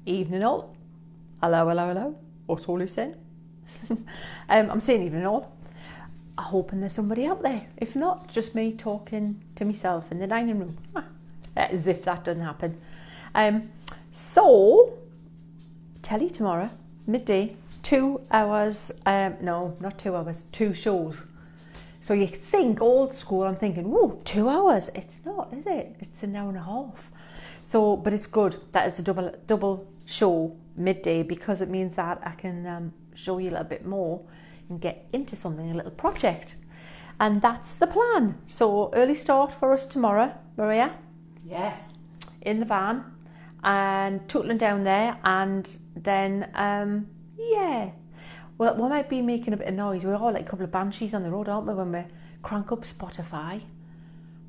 Evening all. Hello, hello, hello. What's all you saying? I'm saying evening all. I'm hoping there's somebody out there. If not, just me talking to myself in the dining room. As if that doesn't happen. So, telly tomorrow, midday, 2 hours, no, not 2 hours, 2 shows. So you think old school, I'm thinking, whoa, 2 hours. It's not, is it? It's an hour and a half. So, but it's good that it's a double show midday, because it means that I can show you a little bit more and get into something, a little project. And that's the plan. So early start for us tomorrow, Maria. Yes. In the van and tootling down there, and then, yeah. Well, we might be making a bit of noise. We're all like a couple of banshees on the road, aren't we, when we crank up Spotify?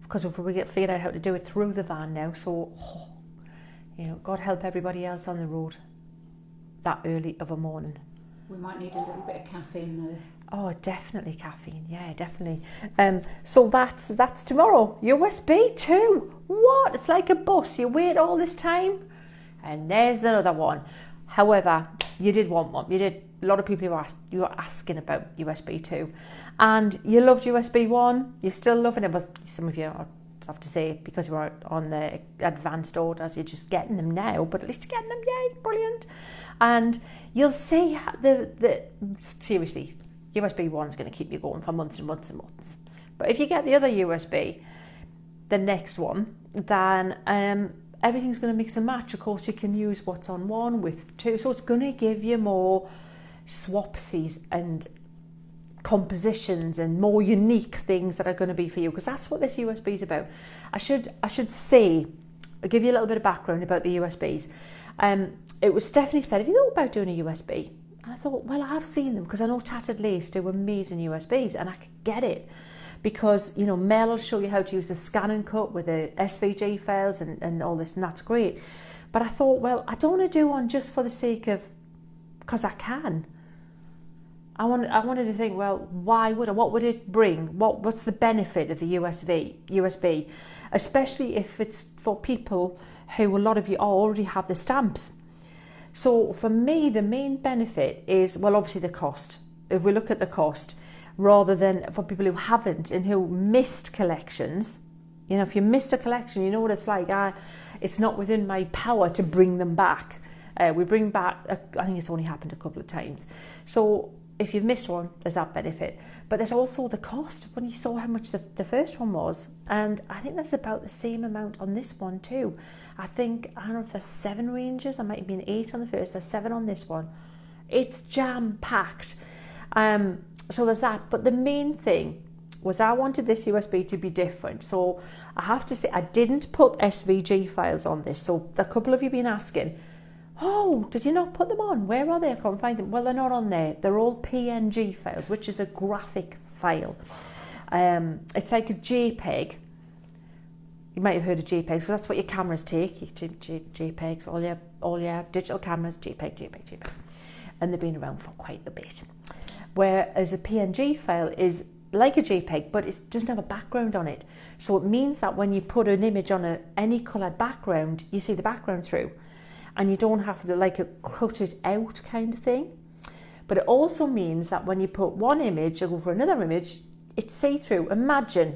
Because if we get figured out how to do it through the van now, so, God help everybody else on the road that early of a morning. We might need a little bit of caffeine though. Oh, definitely caffeine. Yeah, definitely. So that's tomorrow. USB too. What? It's like a bus. You wait all this time, and there's the other one. However, you did want one. You did. A lot of people you were asking about USB 2, and you loved USB 1. You're still loving it, but some of you, I have to say, because you weren't on the advanced orders, you're just getting them now. But at least you're getting them, yay, brilliant! And you'll see how seriously, USB 1 is going to keep you going for months and months and months. But if you get the other USB, the next one, then everything's going to mix and match. Of course, you can use what's on one with two, so it's going to give you more swapsies and compositions and more unique things that are going to be for you, because that's what this USB is about. I should say, I'll give you a little bit of background about the USBs. It was Stephanie said, have you thought about doing a USB? And I thought, well, I have seen them, because I know Tattered Lace do amazing USBs, and I could get it because, Mel will show you how to use the scan and cut with the SVG files and all this, and that's great. But I thought, well, I don't want to do one just for the sake of, because I can. I wanted to think, well, why would I? What would it bring? What's the benefit of the USB, especially if it's for people who, a lot of you already have the stamps. So for me, the main benefit is, well, obviously the cost. If we look at the cost, rather than for people who haven't and who missed collections, if you missed a collection, you know what it's like. It's not within my power to bring them back. We bring back, I think it's only happened a couple of times. So if you've missed one, there's that benefit. But there's also the cost, when you saw how much the first one was. And I think there's about the same amount on this one too. I don't know if there's 7 ranges. There might have been 8 on the first. There's 7 on this one. It's jam-packed. So there's that. But the main thing was I wanted this USB to be different. So I have to say, I didn't put SVG files on this. So a couple of you have been asking, oh, did you not put them on? Where are they? I can't find them. Well, they're not on there. They're all PNG files, which is a graphic file. It's like a JPEG. You might have heard of JPEGs, so that's what your cameras take. JPEGs, all your digital cameras, JPEG. And they've been around for quite a bit. Whereas a PNG file is like a JPEG, but it doesn't have a background on it. So it means that when you put an image on any coloured background, you see the background through. And you don't have to cut it out kind of thing. But it also means that when you put one image over another image, it's see-through. Imagine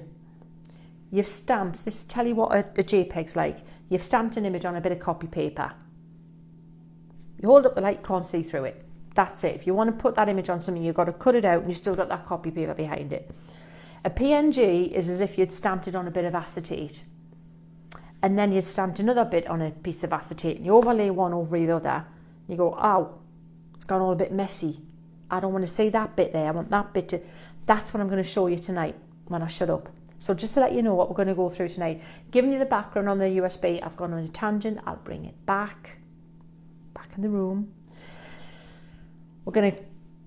you've stamped, this tell you what a JPEG's like. You've stamped an image on a bit of copy paper. You hold up the light, you can't see through it. That's it. If you want to put that image on something, you've got to cut it out and you've still got that copy paper behind it. A PNG is as if you'd stamped it on a bit of acetate. And then you stamped another bit on a piece of acetate and you overlay one over the other. You go, oh, it's gone all a bit messy. I don't want to see that bit there. I want that bit to... That's what I'm going to show you tonight when I shut up. So just to let you know what we're going to go through tonight. Giving you the background on the USB, I've gone on a tangent. I'll bring it back in the room. We're going to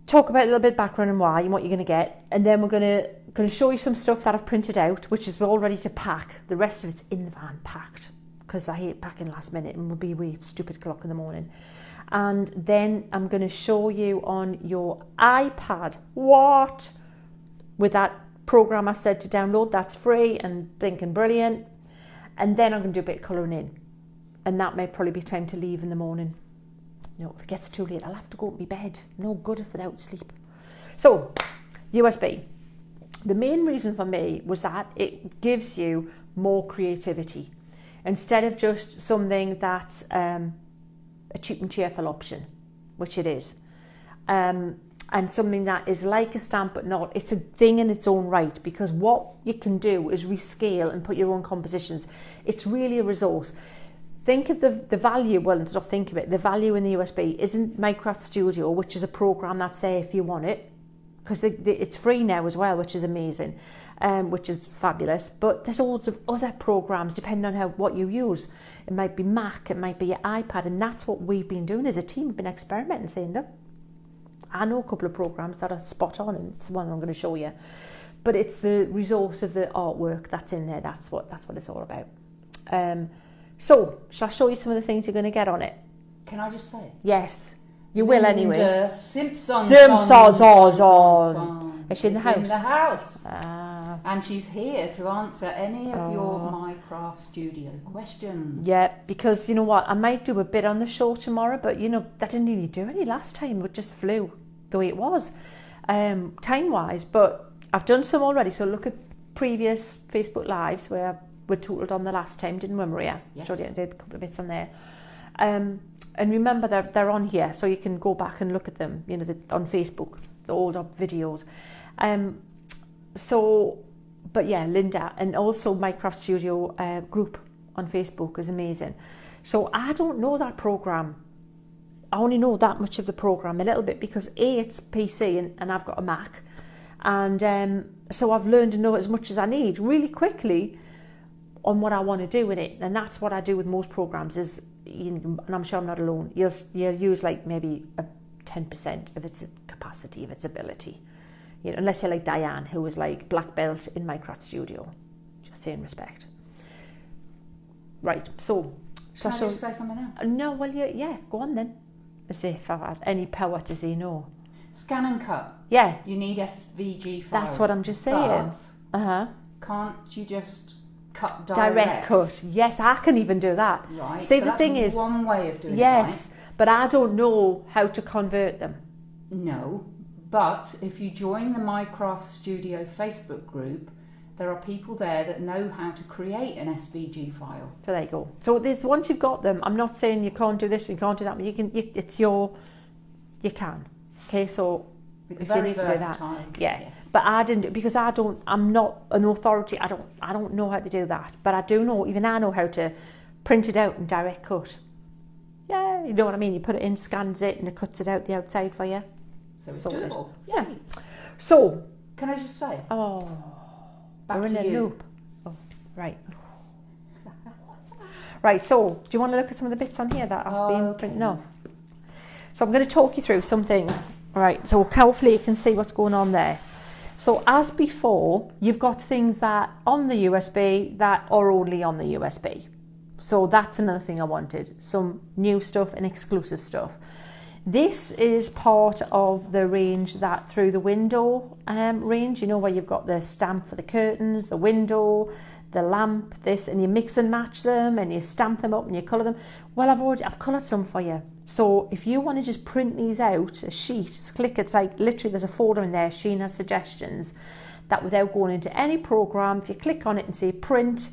talk about a little bit of background and why and what you're going to get. And then we're going to show you some stuff that I've printed out, which is all ready to pack. The rest of it's in the van packed, because I hate packing last minute and we'll be away stupid o'clock in the morning. And then I'm going to show you on your iPad with that program I said to download, that's free and thinking brilliant. And then I'm going to do a bit of colouring in, and that may probably be time to leave in the morning. No, if it gets too late, I'll have to go to my bed. No good if without sleep. So, USB. The main reason for me was that it gives you more creativity. Instead of just something that's a cheap and cheerful option, which it is. And something that is like a stamp but not. It's a thing in its own right, because what you can do is rescale and put your own compositions. It's really a resource. Think of the value, well, not think of it, the value in the USB isn't Minecraft Studio, which is a program that's there if you want it, because it's free now as well, which is amazing, which is fabulous. But there's loads of other programs depending on what you use. It might be Mac, it might be your iPad, and that's what we've been doing as a team. We've been experimenting, saying, look, I know a couple of programs that are spot on, and it's the one I'm going to show you. But it's the resource of the artwork that's in there. That's what it's all about. So, shall I show you some of the things you're going to get on it? Can I just say? Yes, you will anyway. Simpson. Is she in the house? In the house. And she's here to answer any of your Minecraft Studio questions. Yeah, because you know what? I might do a bit on the show tomorrow, but you know, that didn't really do any last time. It just flew the way it was, time-wise. But I've done some already, so look at previous Facebook Lives where we totaled on the last time, didn't we, Maria? Yes. Showed you, I did a couple of bits on there. And remember, they're on here, so you can go back and look at them, you know, on Facebook, the older videos. But yeah, Linda, and also Minecraft Studio group on Facebook is amazing. So I don't know that program. I only know that much of the program, a little bit, because A, it's PC and I've got a Mac. And so I've learned to know as much as I need really quickly on what I want to do in it. And that's what I do with most programs is, and I'm sure I'm not alone, you'll use like maybe 10% of its capacity, of its ability. You know, unless you're like Diane, who was like black belt in Minecraft Studio. Just saying respect. Right, so... Can I just say something else? No, well, yeah, go on then. As if I had any power to say no. Scan and cut. Yeah. You need SVG files. That's what I'm just saying. Can't you just cut direct cut? Yes, I can even do that. Right. See, so the thing is... one way of doing it, yes, right? but I don't know how to convert them. No, but if you join the Minecraft Studio Facebook group, there are people there that know how to create an SVG file. So there you go. So once you've got them, I'm not saying you can't do this, you can't do that, but you can. Okay, so Because if you need to do that, yeah. Yes. But I didn't, because I'm not an authority. I don't know how to do that. But I do know, even I know how to print it out and direct cut. Yeah, you know what I mean. You put it in, scans it, and it cuts it out the outside for you. So it's doable. Yeah. So. Can I just say? We're in a you. loop. Oh, right. Right, so do you want to look at some of the bits on here that I've been printing off? So I'm going to talk you through some things. Right, so hopefully you can see what's going on there. So as before, you've got things that on the USB that are only on the USB. So that's another thing I wanted. Some new stuff and exclusive stuff. This is part of the range that through the window range, you know, where you've got the stamp for the curtains, the window, the lamp, this, and you mix and match them and you stamp them up and you colour them. Well, I've coloured some for you. So if you want to just print these out, a sheet, click, it's like literally there's a folder in there, Sheena Suggestions, that without going into any program, if you click on it and say print,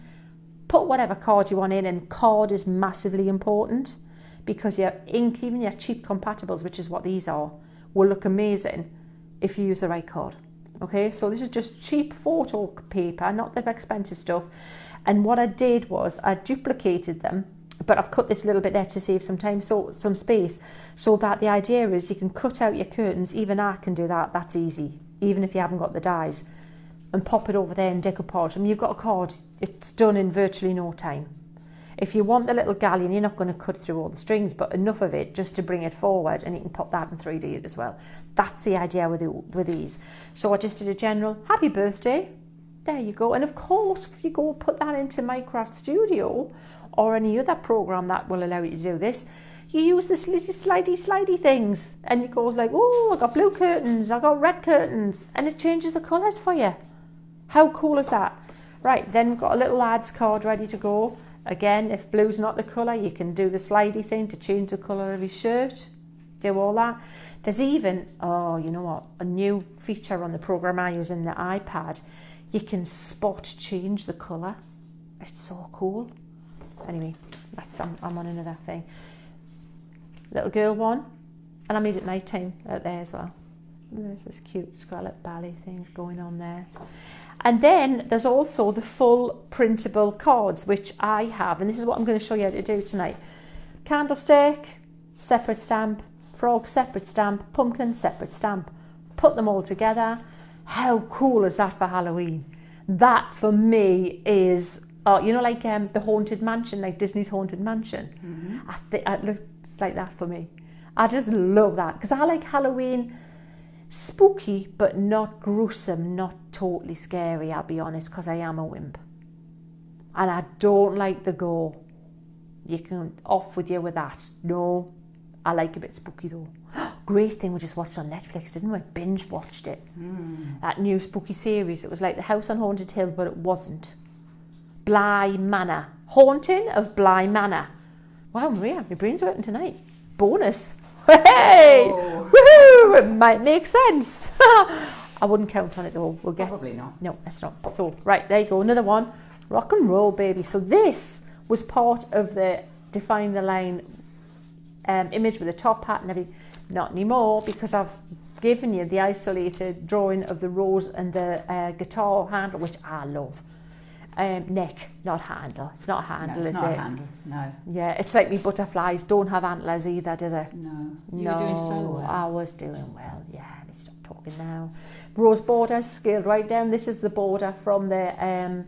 put whatever card you want in, and card is massively important. Because your ink, even your cheap compatibles, which is what these are, will look amazing if you use the right card. Okay, so this is just cheap photo paper, not the expensive stuff. And what I did was I duplicated them, but I've cut this little bit there to save some time, so some space, so that the idea is you can cut out your curtains. Even I can do that. That's easy, even if you haven't got the dies, and pop it over there and decoupage. I mean, you've got a card; it's done in virtually no time. If you want the little galleon, you're not going to cut through all the strings, but enough of it just to bring it forward, and you can pop that in 3D as well. That's the idea with these. So I just did a general happy birthday. There you go. And of course, if you go put that into Minecraft Studio or any other program that will allow you to do this, you use this little slidey things, and it goes like, oh, I got blue curtains, I got red curtains, and it changes the colours for you. How cool is that? Right, then we've got a little ads card ready to go. Again, if blue's not the colour, you can do the slidey thing to change the colour of your shirt. Do all that. There's even, oh, you know what, a new feature on the program I use in the iPad. You can spot change the colour. It's so cool. Anyway, I'm on another thing. Little girl one, and I made it night time out there as well. There's this cute Scarlet Ballet things going on there. And then there's also the full printable cards, which I have, and this is what I'm going to show you how to do tonight. Candlestick, separate stamp, frog, separate stamp, pumpkin, separate stamp. Put them all together. How cool is that for Halloween? That for me is, you know, like the Haunted Mansion, like Disney's Haunted Mansion. Mm-hmm. I think it looks like that for me. I just love that because I like Halloween spooky, but not gruesome, not totally scary, I'll be honest, because I am a wimp. And I don't like the gore. You can off with you with that. No, I like a bit spooky though. Great thing we just watched on Netflix, didn't we? Binge watched it. That new spooky series. It was like The House on Haunted Hill, but it wasn't. Bly Manor. Haunting of Bly Manor. Wow, Maria, my brain's working tonight. Bonus. Hey! Oh. Woohoo! It might make sense. I wouldn't count on it though. We'll get. Probably not. No, that's not. So, right, there you go. Another one. Rock and roll, baby. So this was part of the Define the Line image with the top hat and everything. Not anymore, because I've given you the isolated drawing of the rose and the guitar handle, which I love. Neck, not handle. It's not a handle, no, is it? It's not a handle, no. Yeah, it's like me butterflies don't have antlers either, do they? No. You were doing so well. I was doing well, yeah. Let me stop talking now. Rose borders, scaled right down. This is the border from the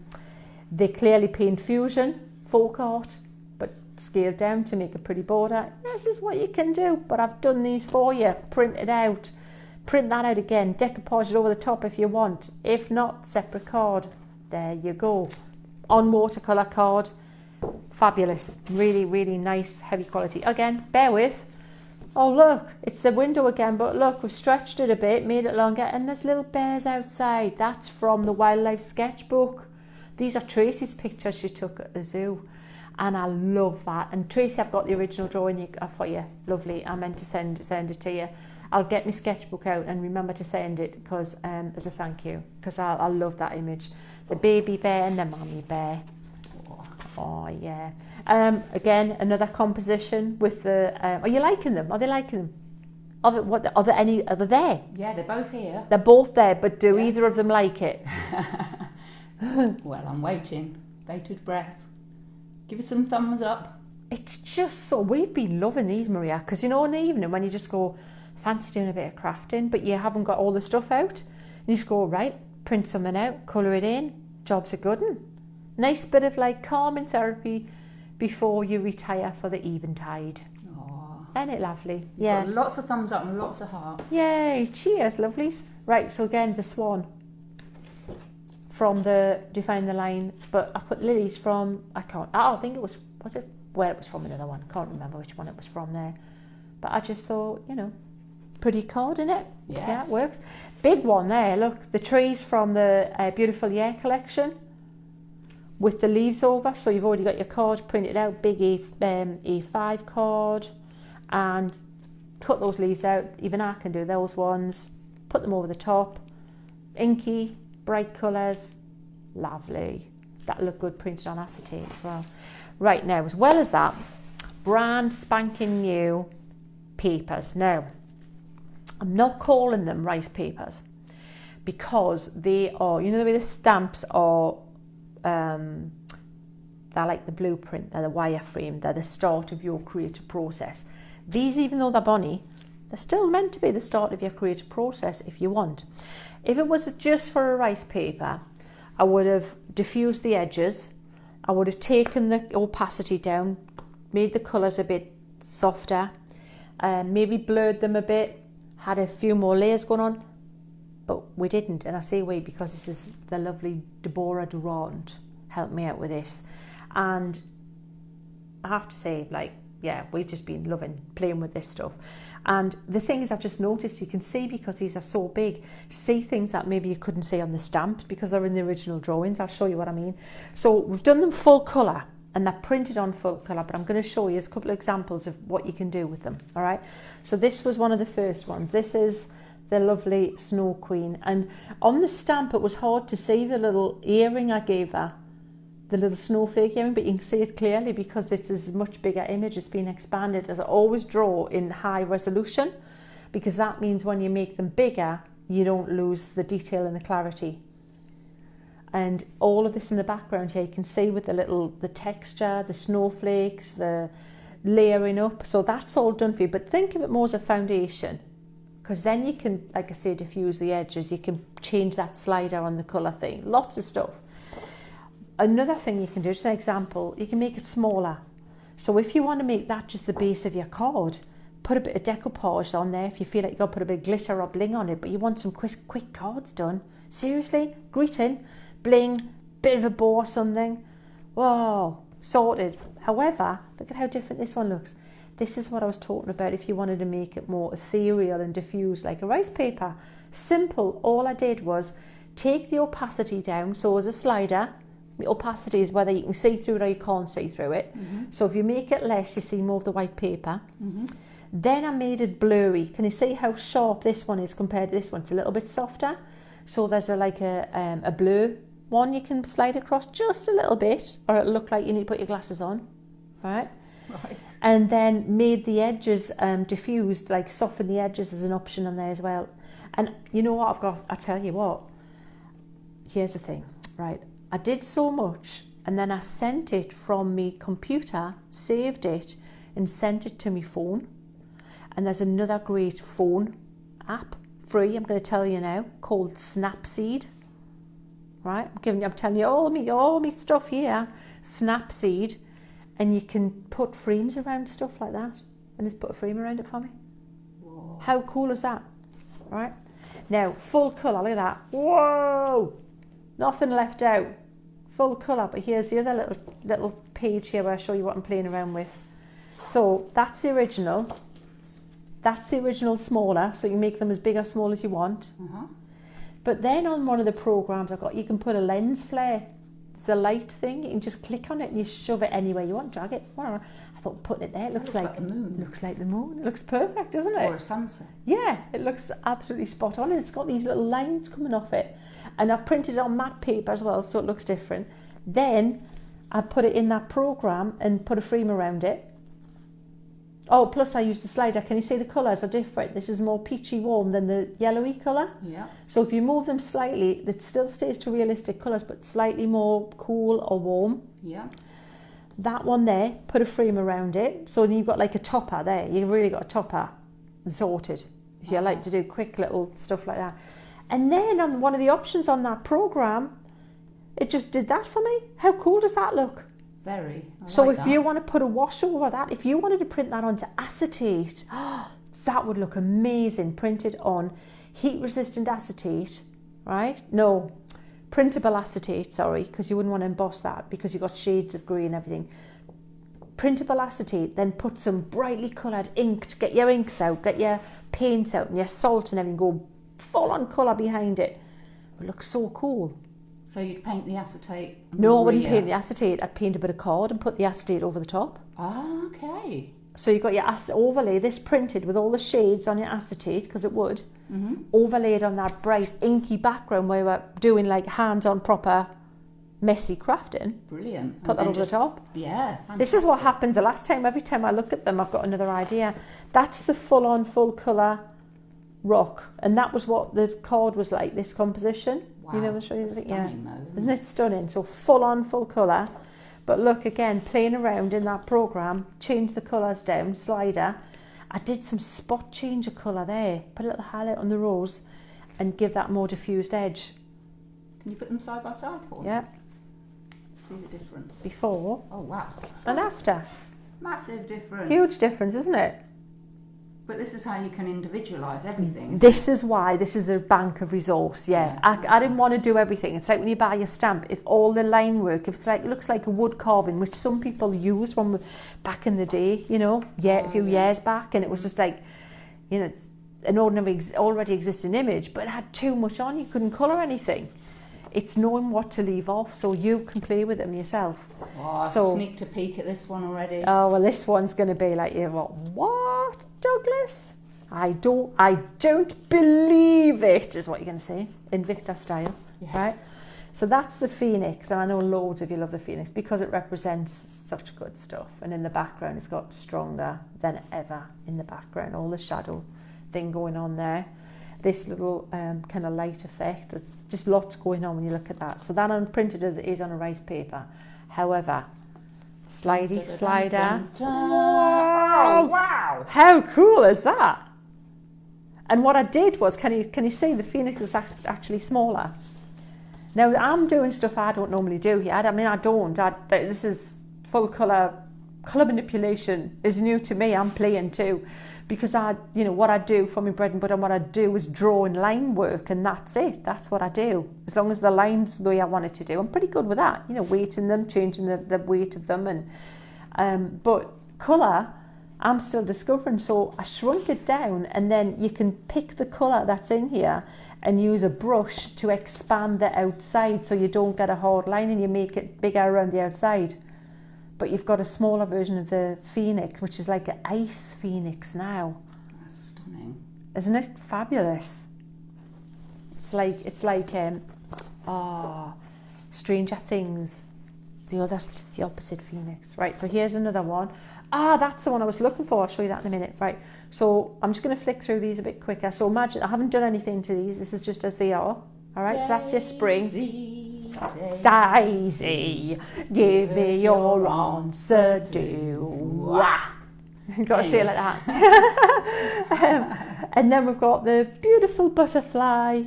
Clearly Paint Fusion folk art, but scaled down to make a pretty border. This is what you can do, but I've done these for you. Print it out. Print that out again. Decoupage it over the top if you want. If not, separate card. There you go. On watercolour card. Fabulous. Really, really nice, heavy quality. Again, bear with. Oh, look, it's the window again, but look, we've stretched it a bit, made it longer, and there's little bears outside. That's from the wildlife sketchbook. These are Tracy's pictures she took at the zoo, and I love that. And Tracy, I've got the original drawing for you. Lovely. I meant to send it to you. I'll get my sketchbook out and remember to send it because as a thank you, because I love that image. The baby bear and the mummy bear. Oh yeah. Again, another composition with the. Are you liking them? Are they liking them? Are they there? Yeah, they're both here. They're both there, but do either of them like it? Well, I'm waiting. Bated breath. Give us some thumbs up. It's just so, we've been loving these, Maria, because you know in the evening when you just go, fancy doing a bit of crafting, but you haven't got all the stuff out, and you just go, right, print something out, colour it in, job's a good one. Nice bit of like calming therapy before you retire for the eventide. Aww. Isn't it lovely? Yeah. Got lots of thumbs up and lots of hearts. Yay, cheers, lovelies. Right, so again, the swan from the Define the Line, but I put lilies from, I think it was it where it was from another one, can't remember which one it was from there, but I just thought, you know, pretty card, innit? Yes. Yeah, it works. Big one there, look, the trees from the Beautiful Year collection with the leaves over, so you've already got your card printed out, big A5 card, and cut those leaves out. Even I can do those ones, put them over the top, inky, bright colours, lovely. That look good printed on acetate as well. Right, now, as well as that, brand spanking new papers. Now, I'm not calling them rice papers because they are, you know the way the stamps are, they're like the blueprint, they're the wireframe, they're the start of your creative process. These, even though they're bonny, they're still meant to be the start of your creative process if you want. If it was just for a rice paper, I would have diffused the edges, I would have taken the opacity down, made the colours a bit softer, maybe blurred them a bit, had a few more layers going on, but we didn't. And I say we because this is the lovely Deborah Durant helped me out with this. And I have to say, like, yeah, we've just been loving playing with this stuff. And the thing is, I've just noticed you can see, because these are so big, see things that maybe you couldn't see on the stamps because they're in the original drawings. I'll show you what I mean. So we've done them full colour. and they're printed on full colour, but I'm going to show you a couple of examples of what you can do with them, all right? So this was one of the first ones. This is the lovely Snow Queen, and on the stamp it was hard to see the little earring I gave her, the little snowflake earring, but you can see it clearly because it is a much bigger image. It's been expanded. As I always draw in high resolution, because that means when you make them bigger, you don't lose the detail and the clarity. And all of this in the background here, you can see with the texture, the snowflakes, the layering up. So that's all done for you. But think of it more as a foundation, because then you can, like I say, diffuse the edges. You can change that slider on the colour thing. Lots of stuff. Another thing you can do, just an example, you can make it smaller. So if you want to make that just the base of your card, put a bit of decoupage on there if you feel like you've got to put a bit of glitter or bling on it, but you want some quick cards done. Seriously, greeting, bling, bit of a bow or something. Whoa, sorted. However, look at how different this one looks. This is what I was talking about if you wanted to make it more ethereal and diffuse like a rice paper. Simple. All I did was take the opacity down, so as a slider. The opacity is whether you can see through it or you can't see through it. So if you make it less, you see more of the white paper. Then I made it blurry. Can you see how sharp this one is compared to this one? It's a little bit softer. So there's a blur one you can slide across just a little bit, or it'll look like you need to put your glasses on, right? Right. And then made the edges diffused, like soften the edges as an option on there as well. And you know what I tell you what, here's the thing, right? I did so much, and then I sent it from my computer, saved it, and sent it to my phone. And there's another great phone app, free, I'm going to tell you now, called Snapseed. Right? I'm telling you all me stuff here, Snapseed, and you can put frames around stuff like that. And just put a frame around it for me. Whoa. How cool is that? Right? Now, full colour, look at that. Whoa! Nothing left out. Full colour, but here's the other little page here where I show you what I'm playing around with. So that's the original. That's the original smaller, so you can make them as big or small as you want. But then on one of the programs I've got, you can put a lens flare. It's a light thing. You can just click on it and you shove it anywhere you want, drag it. I thought putting it there, it looks like the moon. Looks like the moon. It looks perfect, doesn't it? Or a sunset. Yeah, it looks absolutely spot on, and it's got these little lines coming off it. And I've printed it on matte paper as well, so it looks different. Then I put it in that program and put a frame around it. Oh, plus I used the slider. Can you see the colours are different? This is more peachy warm than the yellowy colour. Yeah. So if you move them slightly, it still stays to realistic colours, but slightly more cool or warm. Yeah. That one there, put a frame around it. So you've got like a topper there. You've really got a topper sorted. If you like to do quick little stuff like that. And then on one of the options on that program, it just did that for me. How cool does that look? Very. So if you want to put a wash over that, if you wanted to print that onto acetate, that would look amazing. Printed on heat-resistant acetate, right? No, printable acetate, sorry, because you wouldn't want to emboss that because you've got shades of grey and everything. Printable acetate, then put some brightly coloured ink, get your inks out, get your paints out and your salt and everything, go full on colour behind it. It would look so cool. So you'd paint the acetate? No, I wouldn't paint the acetate. I'd paint a bit of card and put the acetate over the top. Ah, okay. So you've got your overlay, this printed with all the shades on your acetate, because it would, overlaid on that bright inky background where we're doing like hands-on proper messy crafting. Brilliant. Put that over the top. Yeah, fantastic. This is what happens the last time. Every time I look at them, I've got another idea. That's the full-on, full-colour rock. And that was what the card was like, this composition. Wow. You know, I'll show you. Stunning though, Isn't it stunning? So full-on, full colour. But look, again, playing around in that programme, change the colours down, slider. I did some spot change of colour there. Put a little highlight on the rose and give that more diffused edge. Can you put them side by side for me? Yeah. See the difference. Before Oh, wow. and after. Massive difference. Huge difference, isn't it? But this is how you can individualise everything. This is why this is a bank of resource, yeah. I didn't want to do everything. It's like when you buy your stamp, if all the line work, if it's like, it looks like a wood carving, which some people used when back in the day, you know, a few years back, and it was just like, you know, it's an ordinary, already existing image, but it had too much on, you couldn't colour anything. it's knowing what to leave off so you can play with them yourself. Oh, So, sneaked a peek at this one already. oh, well, this one's going to be like, what, Douglas? I don't believe it, is what you're going to say, in Victor style, Yes. right? So that's the Phoenix, and I know loads of you love the Phoenix because it represents such good stuff. And in the background, it's got stronger than ever in the background, all the shadow thing going on there. This little kind of light effect, it's just lots going on when you look at that. So that unprinted as it is on a rice paper. However, slidey slider. Oh, wow! How cool is that? And what I did was, can you see the Phoenix is actually smaller? Now, I'm doing stuff I don't normally do here. I mean, I don't. This is full colour manipulation is new to me. I'm playing too. Because what I do for my bread and butter, what I do is draw and line work, and that's it. That's what I do. As long as the line's the way I want it to do, I'm pretty good with that. Weighting them, changing the weight of them, and but colour, I'm still discovering. So I shrunk it down, and then you can pick the colour that's in here and use a brush to expand the outside, so you don't get a hard line and you make it bigger around the outside. But you've got a smaller version of the Phoenix, which is like an ice Phoenix now. That's stunning. Isn't it fabulous? It's like Stranger Things, the opposite Phoenix. Right, so here's another one. That's the one I was looking for. I'll show you that in a minute. Right, so I'm just going to flick through these a bit quicker. So imagine, I haven't done anything to these. This is just as they are. All right, so that's your spring. Daisy, give me your answer, do. You've got to say it like that. And then we've got the beautiful butterfly,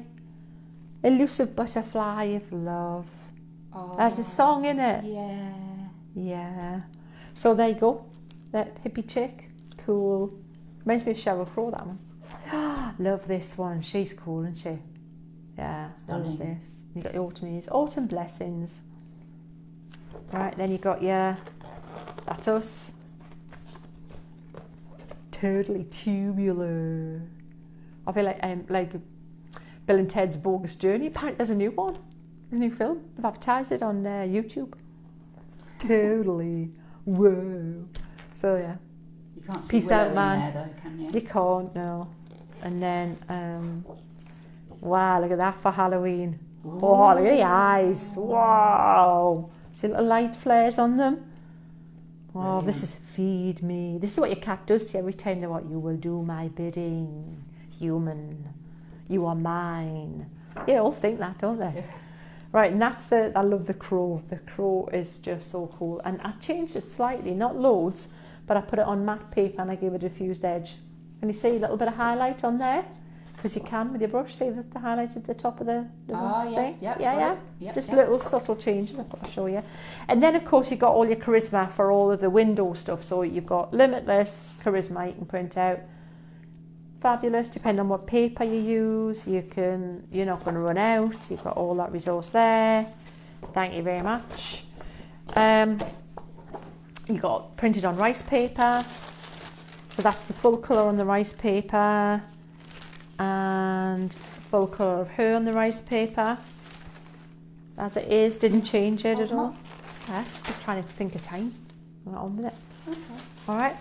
elusive butterfly of love. Oh, There's a song in it. Yeah. Yeah. So there you go. That hippie chick. Cool. Reminds me of Sheryl Crow, that one. Love this one. She's cool, isn't she? Yeah, stunning. Love this. You got your autumn blessings. Right, then you got your, that's us. Totally tubular. I feel like Bill and Ted's Bogus Journey. Apparently there's a new one. There's a new film. They've advertised it on YouTube. Totally. Whoa. So yeah. You can't see Peace Willow out, in man. there though, can you? You can't, no. And then, wow, look at that for Halloween. Ooh. Oh, look at the eyes. Wow. See little light flares on them? Oh, brilliant. This is feed me. This is what your cat does to you every time they want. You will do my bidding, human. You are mine. They all think that, don't they? Yeah. Right, and that's I love the crow. The crow is just so cool. And I changed it slightly, not loads, but I put it on matte paper and I gave it a diffused edge. Can you see a little bit of highlight on there? Because you can with your brush. See the highlight at the top of the yes, thing? Yep, Yeah. Yep, just little subtle changes I'll show you. And then, of course, you've got all your charisma for all of the window stuff. So you've got limitless charisma you can print out. Fabulous, depending on what paper you use. You're not going to run out. You've got all that resource there. Thank you very much. You got printed on rice paper. So that's the full colour on the rice paper. And full colour of her on the rice paper. As it is, didn't change it at all. Yeah, just trying to think of time. Got on with it. Okay. All right.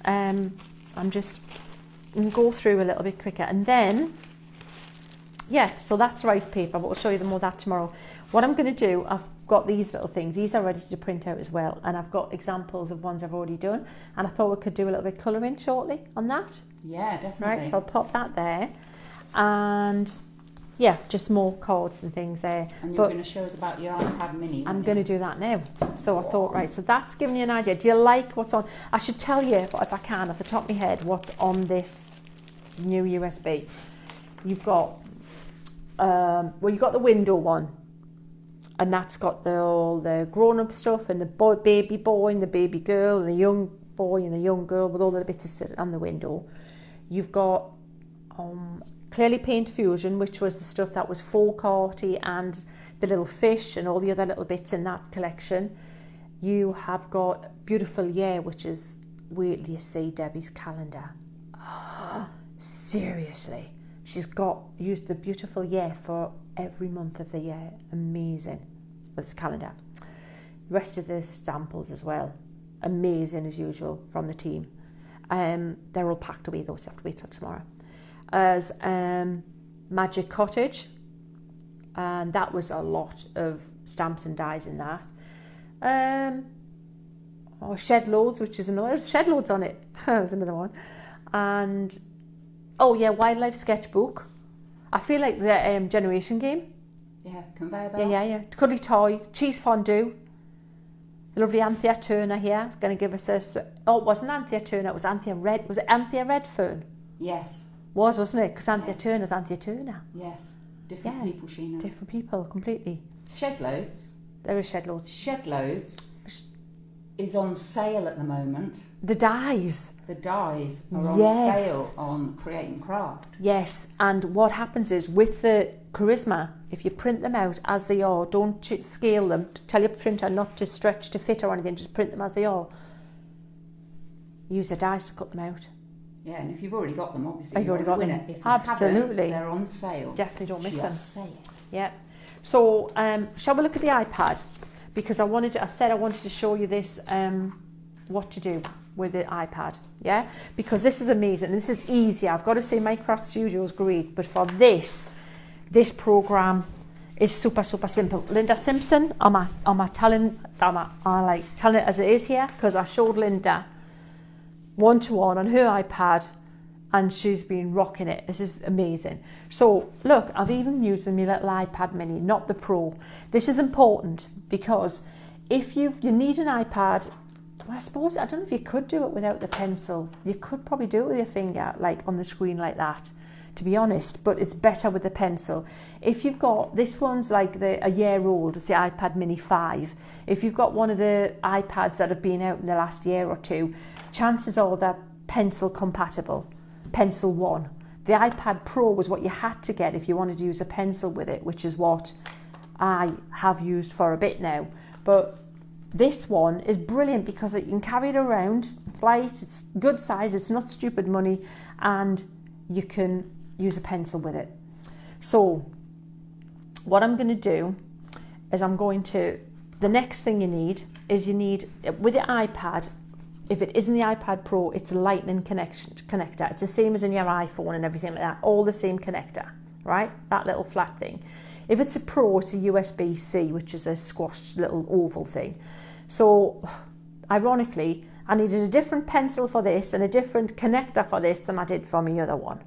I'm just going to go through a little bit quicker. And then, yeah, so that's rice paper, but we'll show you more of that tomorrow. What I'm going to do, I've got these little things. These are ready to print out as well. And I've got examples of ones I've already done. And I thought we could do a little bit colouring shortly on that. Yeah, definitely. Right, so I'll pop that there. And yeah, just more cards and things there. And you're going to show us about your iPad mini. I'm going to do that now. So I thought, right, so that's giving you an idea. Do you like what's on? I should tell you, if I can, off the top of my head, what's on this new USB. You've got, you've got the window one. And that's got all the grown-up stuff and the baby boy and the baby girl and the young boy and the young girl with all the bits sitting on the window. You've got Clearly Paint Fusion, which was the stuff that was folk arty, and the little fish and all the other little bits in that collection. You have got Beautiful Year, which is, wait till you see Debbie's calendar. Oh, seriously, She's used the beautiful year for every month of the year. Amazing. With this calendar. The rest of the samples as well. Amazing as usual from the team. They're all packed away though, so you have to wait till tomorrow. As Magic Cottage, and that was a lot of stamps and dies in that. Shed Loads, which is another. There's Shed Loads on it. There's another one. And Wildlife Sketchbook. I feel like the Generation Game. Yeah, conveyor belt. Yeah. Cuddly Toy, Cheese Fondue. The lovely Anthea Turner here is going to give us this. Oh, it wasn't Anthea Turner, it was Anthea Red. Was it Anthea Redfern? Yes. Wasn't it? Because Anthea Turner's Anthea Turner. Yes. Different people, Sheena. Different people, completely. Shed Loads. There is Shed Loads. Shed Loads is on sale at the moment. The dies. The dies are on sale on Create and Craft. Yes, and what happens is with the Charisma, if you print them out as they are, don't scale them, tell your printer not to stretch to fit or anything, just print them as they are. Use the dies to cut them out. Yeah, and if you've already got them, obviously you've already got them. If you Absolutely. They're on sale. Definitely don't miss them. Say it. Yeah. So, shall we look at the iPad? Because I said I wanted to show you this, what to do with the iPad, yeah? Because this is amazing, this is easy. I've got to say Minecraft Studio is great, but for this program is super, super simple. Linda Simpson, I'm telling it as it is here, because I showed Linda one-to-one on her iPad, and she's been rocking it. This is amazing. So look, I've even used my little iPad mini, not the Pro. This is important because if you need an iPad, well, I don't know if you could do it without the pencil. You could probably do it with your finger, like on the screen like that, to be honest, but it's better with the pencil. If you've got, this one's like a year old, it's the iPad mini 5. If you've got one of the iPads that have been out in the last year or two, chances are they're pencil compatible. Pencil 1. The iPad Pro was what you had to get if you wanted to use a pencil with it, which is what I have used for a bit now. But this one is brilliant because you can carry it around. It's light, it's good size, it's not stupid money, and you can use a pencil with it. So what I'm going to do is the next thing you need, with your iPad, if it isn't the iPad Pro, it's a Lightning connector. It's the same as in your iPhone and everything like that, all the same connector, right? That little flat thing. If it's a Pro, it's a USB-C, which is a squashed little oval thing. So, ironically, I needed a different pencil for this and a different connector for this than I did for my other one.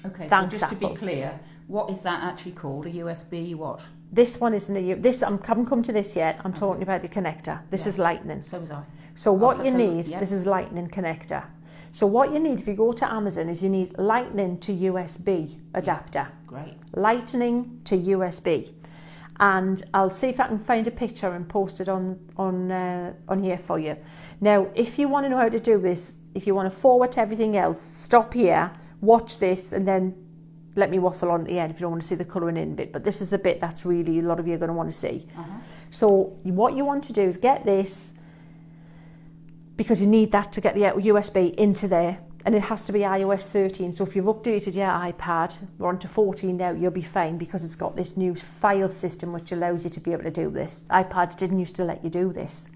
Okay, Thanks, so just Apple. to be clear, what is that actually called? A USB what? This one isn't I haven't come to this yet. I'm talking about the connector. This is Lightning. So was I. So what you need, this is Lightning connector. So what you need if you go to Amazon is you need Lightning to USB adapter. Great. Lightning to USB. And I'll see if I can find a picture and post it on here for you. Now, if you want to know how to do this, if you want to forward to everything else, stop here, watch this, and then let me waffle on at the end if you don't want to see the colouring in bit. But this is the bit that's really a lot of you are going to want to see. So what you want to do is get this, because you need that to get the USB into there, and it has to be iOS 13. So if you've updated your iPad, we're on to 14 now, you'll be fine because it's got this new file system which allows you to be able to do this. iPads didn't used to let you do this,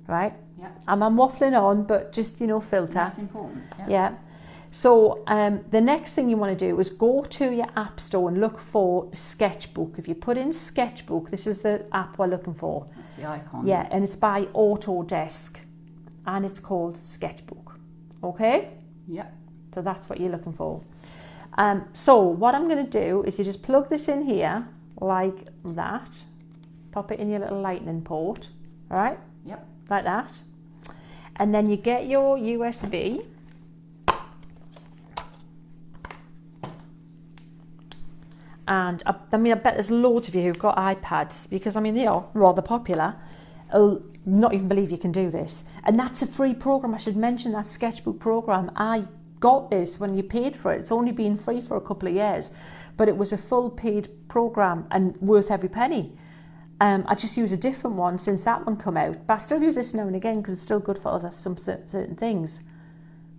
right? Yeah. I'm waffling on, but just, filter. That's important. Yeah. So the next thing you want to do is go to your app store and look for Sketchbook. If you put in Sketchbook, this is the app we're looking for. That's the icon. Yeah, and it's by Autodesk, and it's called Sketchbook. Okay? Yeah. So that's what you're looking for. So what I'm going to do is you just plug this in here like that. Pop it in your little lightning port. All right? Yep. Like that. And then you get your USB. And I bet there's loads of you who've got iPads because, they are rather popular. I'll not even believe you can do this. And that's a free program. I should mention that Sketchbook program. I got this when you paid for it. It's only been free for a couple of years, but it was a full paid program and worth every penny. I just use a different one since that one come out, but I still use this now and again because it's still good for certain things.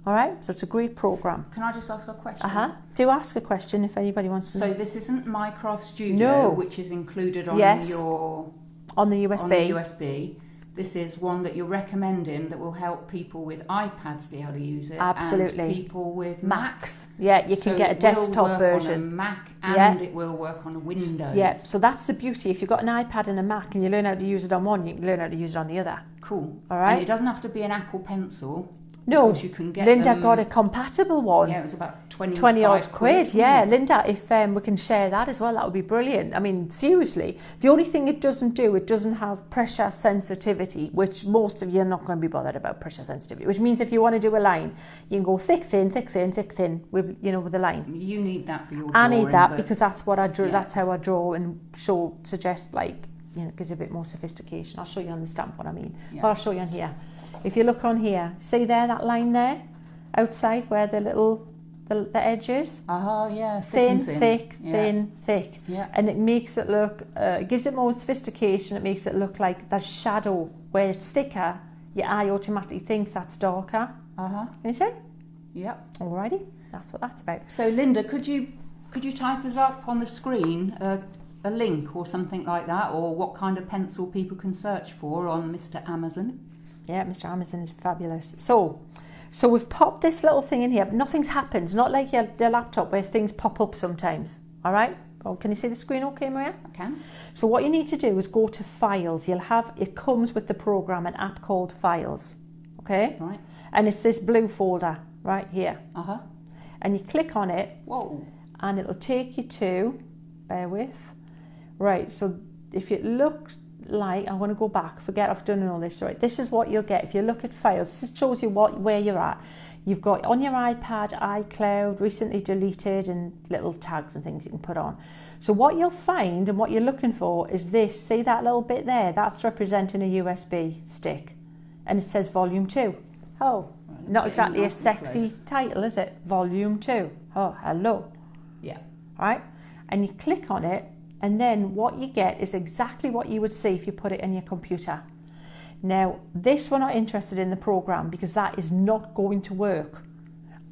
All right, so it's a great program. Can I just ask a question? Do ask a question if anybody wants to. So this isn't Minecraft Studio, No. which is included on your on the USB. On the USB. This is one that you're recommending that will help people with iPads be able to use it. Absolutely. And people with Macs. Yeah, you can get a desktop version. It will work on a Mac and it will work on a Windows. Yeah, so that's the beauty. If you've got an iPad and a Mac and you learn how to use it on one, you can learn how to use it on the other. Cool. All right. And it doesn't have to be an Apple Pencil. No, you can get Linda got a compatible one. Yeah, it was about 20 odd quid. Yeah, Linda, if we can share that as well, that would be brilliant. I mean, seriously, the only thing it doesn't do, it doesn't have pressure sensitivity, which most of you are not going to be bothered about pressure sensitivity, which means if you want to do a line, you can go thick, thin, thick, thin, thick, thin with, with a line. You need that for your drawing. I need that because that's what I draw. Yeah. That's how I draw and suggest, like, gives a bit more sophistication. I'll show you on the stamp what I mean. Yeah. But I'll show you on here. If you look on here, see there, that line there, outside where the little, the edge is? Yeah, thin, thick, thin, thick. Yeah. And it makes it look, it gives it more sophistication, it makes it look like there's shadow. Where it's thicker, your eye automatically thinks that's darker. Can you see? Yep. Alrighty, that's what that's about. So Linda, could you type us up on the screen a link or something like that, or what kind of pencil people can search for on Mr. Amazon? Yeah, Mr. Amazon is fabulous. So we've popped this little thing in here, but nothing's happened. Not like your laptop where things pop up sometimes. All right? Oh, can you see the screen okay, Maria? I can. So what you need to do is go to Files. It comes with the program, an app called Files. Okay? Right. And it's this blue folder right here. And you click on it. Whoa. And it'll take you to, bear with. Right, so if it looks like, I want to go back, forget I've done all this, right? This is what you'll get if you look at Files. This shows you where you're at. You've got on your iPad, iCloud, recently deleted, and little tags and things you can put on. So what you'll find and what you're looking for is this. See that little bit there? That's representing a USB stick. And it says Volume 2. Oh, not exactly a sexy title, is it? Volume 2. Oh, hello. Yeah. Right? And you click on it, and then what you get is exactly what you would see if you put it in your computer. Now, this we're not interested in the program because that is not going to work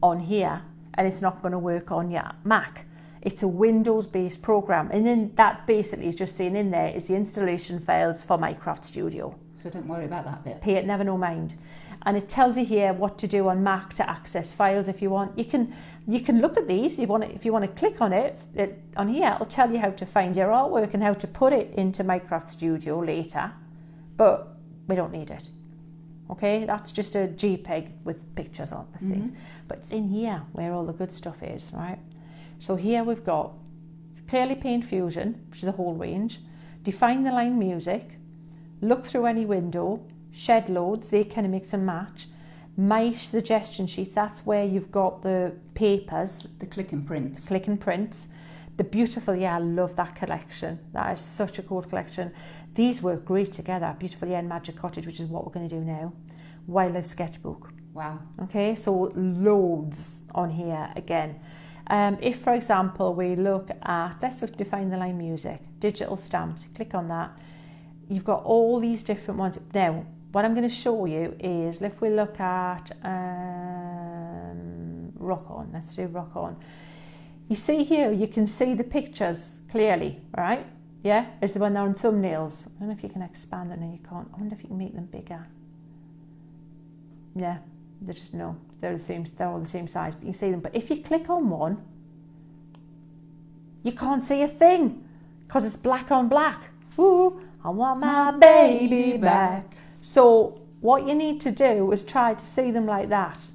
on here, and it's not going to work on your Mac. It's a Windows-based program, and then that basically is just saying in there is the installation files for Minecraft Studio. So don't worry about that bit. Pay it never no mind. And it tells you here what to do on Mac to access files if you want. You can look at these. If you want to click on it on here, it'll tell you how to find your artwork and how to put it into Minecraft Studio later. But we don't need it. Okay, that's just a JPEG with pictures on with things. But it's in here where all the good stuff is, right? So here we've got Clearly Paint Fusion, which is a whole range. Define the line music. Look through any window. Shed loads, they kind of mix and match. My suggestion sheets, that's where you've got the papers. The click and prints. Click and prints. The beautiful, I love that collection. That is such a cool collection. These work great together. Beautiful and Magic Cottage, which is what we're going to do now. Wildlife Sketchbook. Wow. Okay, so loads on here again. If, for example, we look at, let's define the line music. Digital stamps, click on that. You've got all these different ones. Now, what I'm going to show you is, if we look at Rock On, let's do Rock On. You see here, you can see the pictures clearly, right? Yeah, as when they're on thumbnails. I don't know if you can expand them. No, you can't. I wonder if you can make them bigger. Yeah, they're just, no, they're all the same size, but you can see them. But if you click on one, you can't see a thing because it's black on black. Ooh, I want my baby back. So what you need to do is try to see them like that.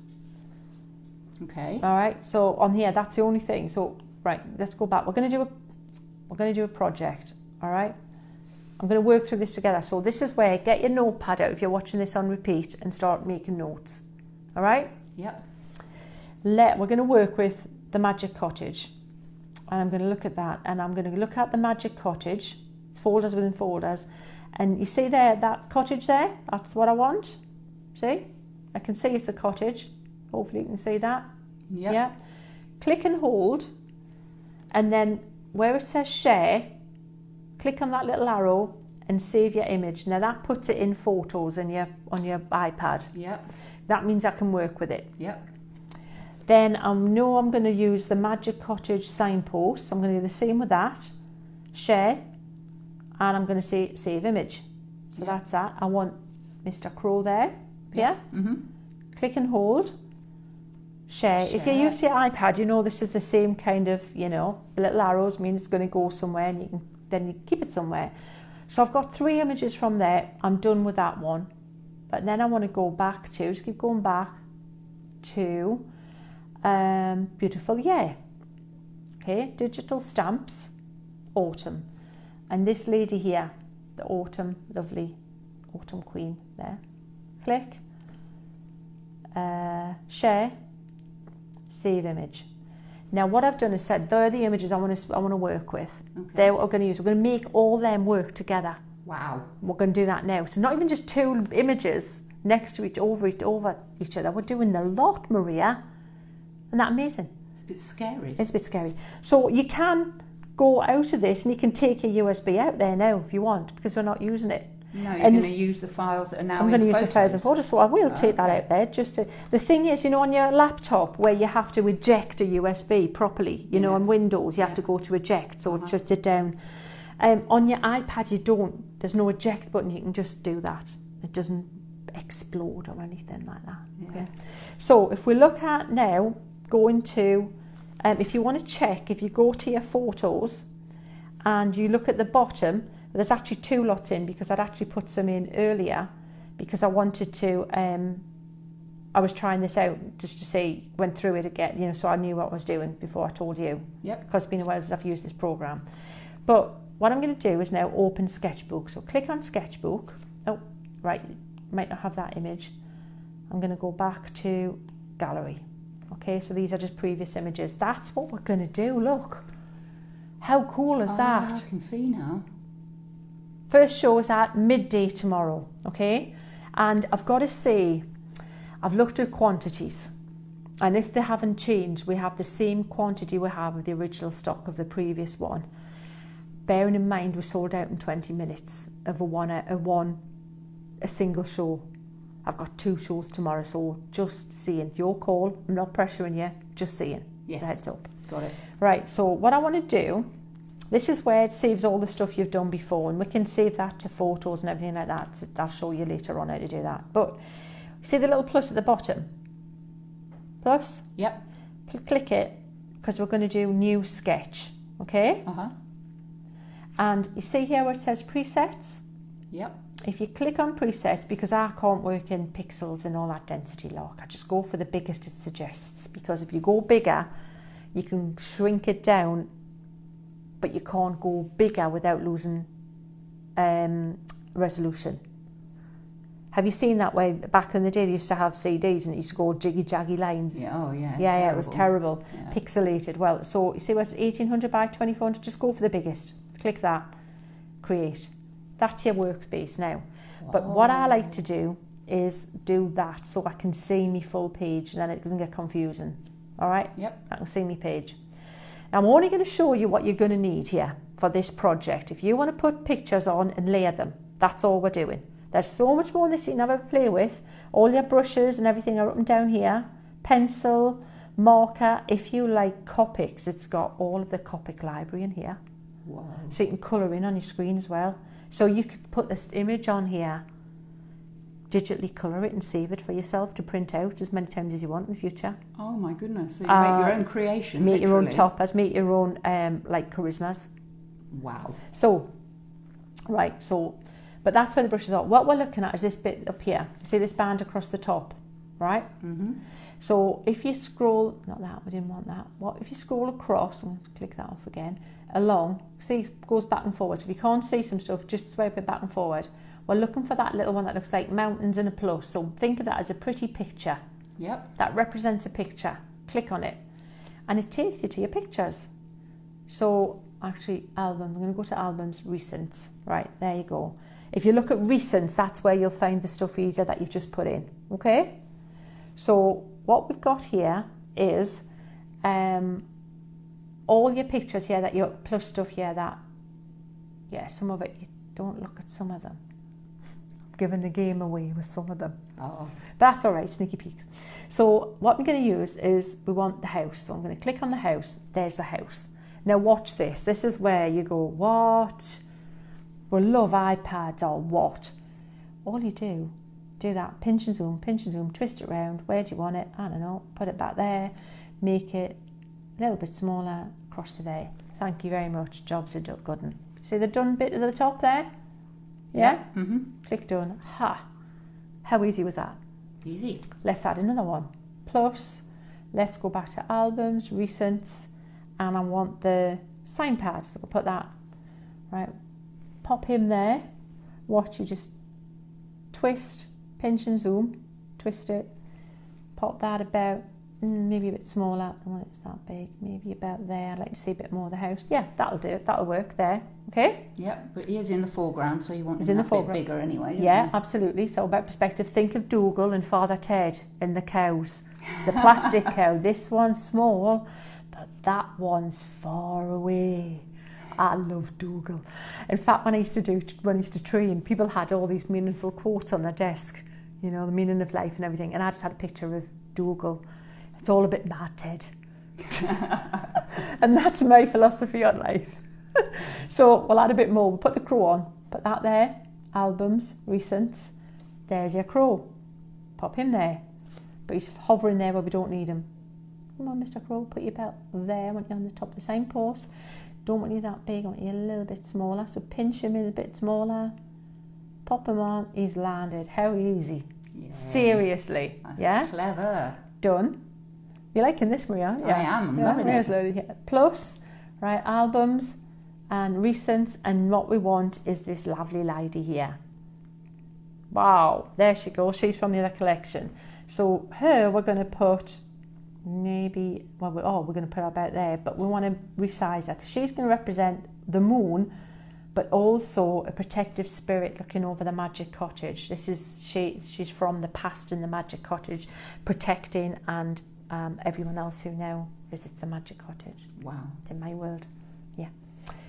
Okay. All right. So on here, that's the only thing. So right, let's go back. We're going to do a project. All right. I'm going to work through this together. So this is where get your notepad out if you're watching this on repeat and start making notes. All right. Yep. We're going to work with the Magic Cottage, and I'm going to look at that, and I'm going to look at the Magic Cottage. It's folders within folders. And you see there, that cottage there? That's what I want. See? I can see it's a cottage. Hopefully you can see that. Yep. Yeah. Click and hold. And then where it says share, click on that little arrow and save your image. Now that puts it in photos on your iPad. Yep. That means I can work with it. Yep. Then I know I'm going to use the Magic Cottage signpost. I'm going to do the same with that. Share. And I'm going to say save image. So that's that. I want Mr. Crow there. Yeah? Click and hold. Share. If you use your iPad, you know this is the same kind of, you know, the little arrows means it's going to go somewhere, and then you keep it somewhere. So I've got 3 images from there. I'm done with that one. But then I want to go back to, just keep going back to Beautiful Year. Okay, digital stamps, autumn. And this lady here, the autumn, lovely autumn queen there. Click, share, save image. Now what I've done is said, they're the images I want to work with. Okay. They're what we're going to use. We're going to make all them work together. Wow. We're going to do that now. So not even just 2 images next to over each other. We're doing the lot, Maria. Isn't that amazing? It's a bit scary. It's a bit scary. So you can go out of this and you can take your USB out there now if you want, because we're not using it. No, you're going to use the files that are now I'm going to use the files and photos, so I will take that out there. The thing is, you know, on your laptop where you have to eject a USB properly, you know, on Windows you have to go to eject, so it shuts it down. On your iPad you don't. There's no eject button. You can just do that. It doesn't explode or anything like that. Okay. So if we look at now, going to, if you want to check, if you go to your photos and you look at the bottom, there's actually 2 lots in, because I'd actually put some in earlier because I wanted to, I was trying this out just to see, went through it again, you know, so I knew what I was doing before I told you. Yep. Because it's been a while since I've used this program. But what I'm going to do is now open Sketchbook. So click on Sketchbook. Oh, right, might not have that image. I'm going to go back to Gallery. Okay, so these are just previous images. That's what we're going to do, look. How cool is that? I can see now. First show is at midday tomorrow, okay? And I've got to say, I've looked at quantities. And if they haven't changed, we have the same quantity we have of the original stock of the previous one. Bearing in mind, we sold out in 20 minutes of a single show. I've got 2 shows tomorrow, so just seeing. Your call, I'm not pressuring you, just seeing. Yes. As a heads up. Got it. Right, so what I want to do, this is where it saves all the stuff you've done before, and we can save that to photos and everything like that. So I'll show you later on how to do that. But see the little plus at the bottom? Plus? Yep. Click it, because we're going to do new sketch, okay? And you see here where it says presets? Yep. If you click on presets, because I can't work in pixels and all that density lock, I just go for the biggest it suggests, because if you go bigger, you can shrink it down, but you can't go bigger without losing resolution. Have you seen that way? Back in the day, they used to have CDs and it used to go jiggy-jaggy lines. Yeah, oh yeah. Yeah, it was terrible. Yeah. Pixelated. Well, so you see what's 1800 by 2400? Just go for the biggest. Click that. Create. That's your workspace now. Wow. But what I like to do is do that so I can see me full page, and then it doesn't get confusing. All right? Yep. I can see me page. Now, I'm only going to show you what you're going to need here for this project. If you want to put pictures on and layer them, that's all we're doing. There's so much more in this you can never play with. All your brushes and everything are up and down here. Pencil, marker. If you like Copics, it's got all of the Copic library in here. Wow. So you can colour in on your screen as well. So you could put this image on here, digitally colour it and save it for yourself to print out as many times as you want in the future. Oh my goodness, so you make your own creation, make literally. Your own toppers, make your own like charismas. Wow. So, right, so, but that's where the brushes are. What we're looking at is this bit up here. See this band across the top, right? Mm-hmm. So if you scroll, not that, we didn't want that. What if you scroll across, and click that off again, along, see it goes back and forward. So if you can't see some stuff, just swipe it back and forward. We're looking for that little one that looks like mountains and a plus. So think of that as a pretty picture. Yep. That represents a picture. Click on it. And it takes you to your pictures. So actually, album. I'm going to go to albums, recents. Right, there you go. If you look at recents, that's where you'll find the stuff easier that you've just put in. Okay? So what we've got here is all your pictures here, that your plus stuff here, that, yeah, some of it, you don't look at some of them. giving the game away with some of them. Oh. But that's all right, sneaky peeks. So what I'm going to use is, we want the house. So I'm going to click on the house. There's the house. Now watch this. This is where you go, what? We love iPads or what? All you do that, pinch and zoom, twist it around. Where do you want it? I don't know. Put it back there. Make it a little bit smaller, across to there. Thank you very much. Jobs are done. See the done bit at the top there? Yeah? Mm-hmm. Click done. Ha! How easy was that? Easy. Let's add another one. Plus, let's go back to albums, recents, and I want the sign pad, so we'll put that. Right, pop him there. Watch, you just twist, pinch and zoom, twist it. Pop that about, maybe a bit smaller. I don't want it that big. Maybe about there. I'd like to see a bit more of the house. Yeah, that'll do it. That'll work there. Okay? Yep, but he is in the foreground, so you want He's him in the that foreground. bit bigger anyway, don't Yeah, you? absolutely. So about perspective, think of Dougal and Father Ted and the cows. The plastic cow. This one's small, but that one's far away. I love Dougal. In fact, when I used to train, people had all these meaningful quotes on their desk, you know, the meaning of life and everything, and I just had a picture of Dougal. It's all a bit mad, Ted. And that's my philosophy on life. So we'll add a bit more. We'll put the crow on. Put that there. Albums, recents. There's your crow. Pop him there. But he's hovering there where we don't need him. Come on, Mr. Crow, put your belt there. I want you on the top of the signpost. Don't want you that big. I want you a little bit smaller. So pinch him in a bit smaller. Pop him on. He's landed. How easy. Yeah. Seriously. That's yeah? clever. Done. You're liking this, Maria? Yeah. I am. I'm loving it. Yeah. Plus, right, albums and recents, and what we want is this lovely lady here. Wow, there she goes. She's from the other collection. So her, we're going to put maybe, we're going to put her about there, but we want to resize her because she's going to represent the moon, but also a protective spirit looking over the magic cottage. This is she's from the past in the magic cottage, protecting and everyone else who now visits the magic cottage. Wow. It's in my world. Yeah.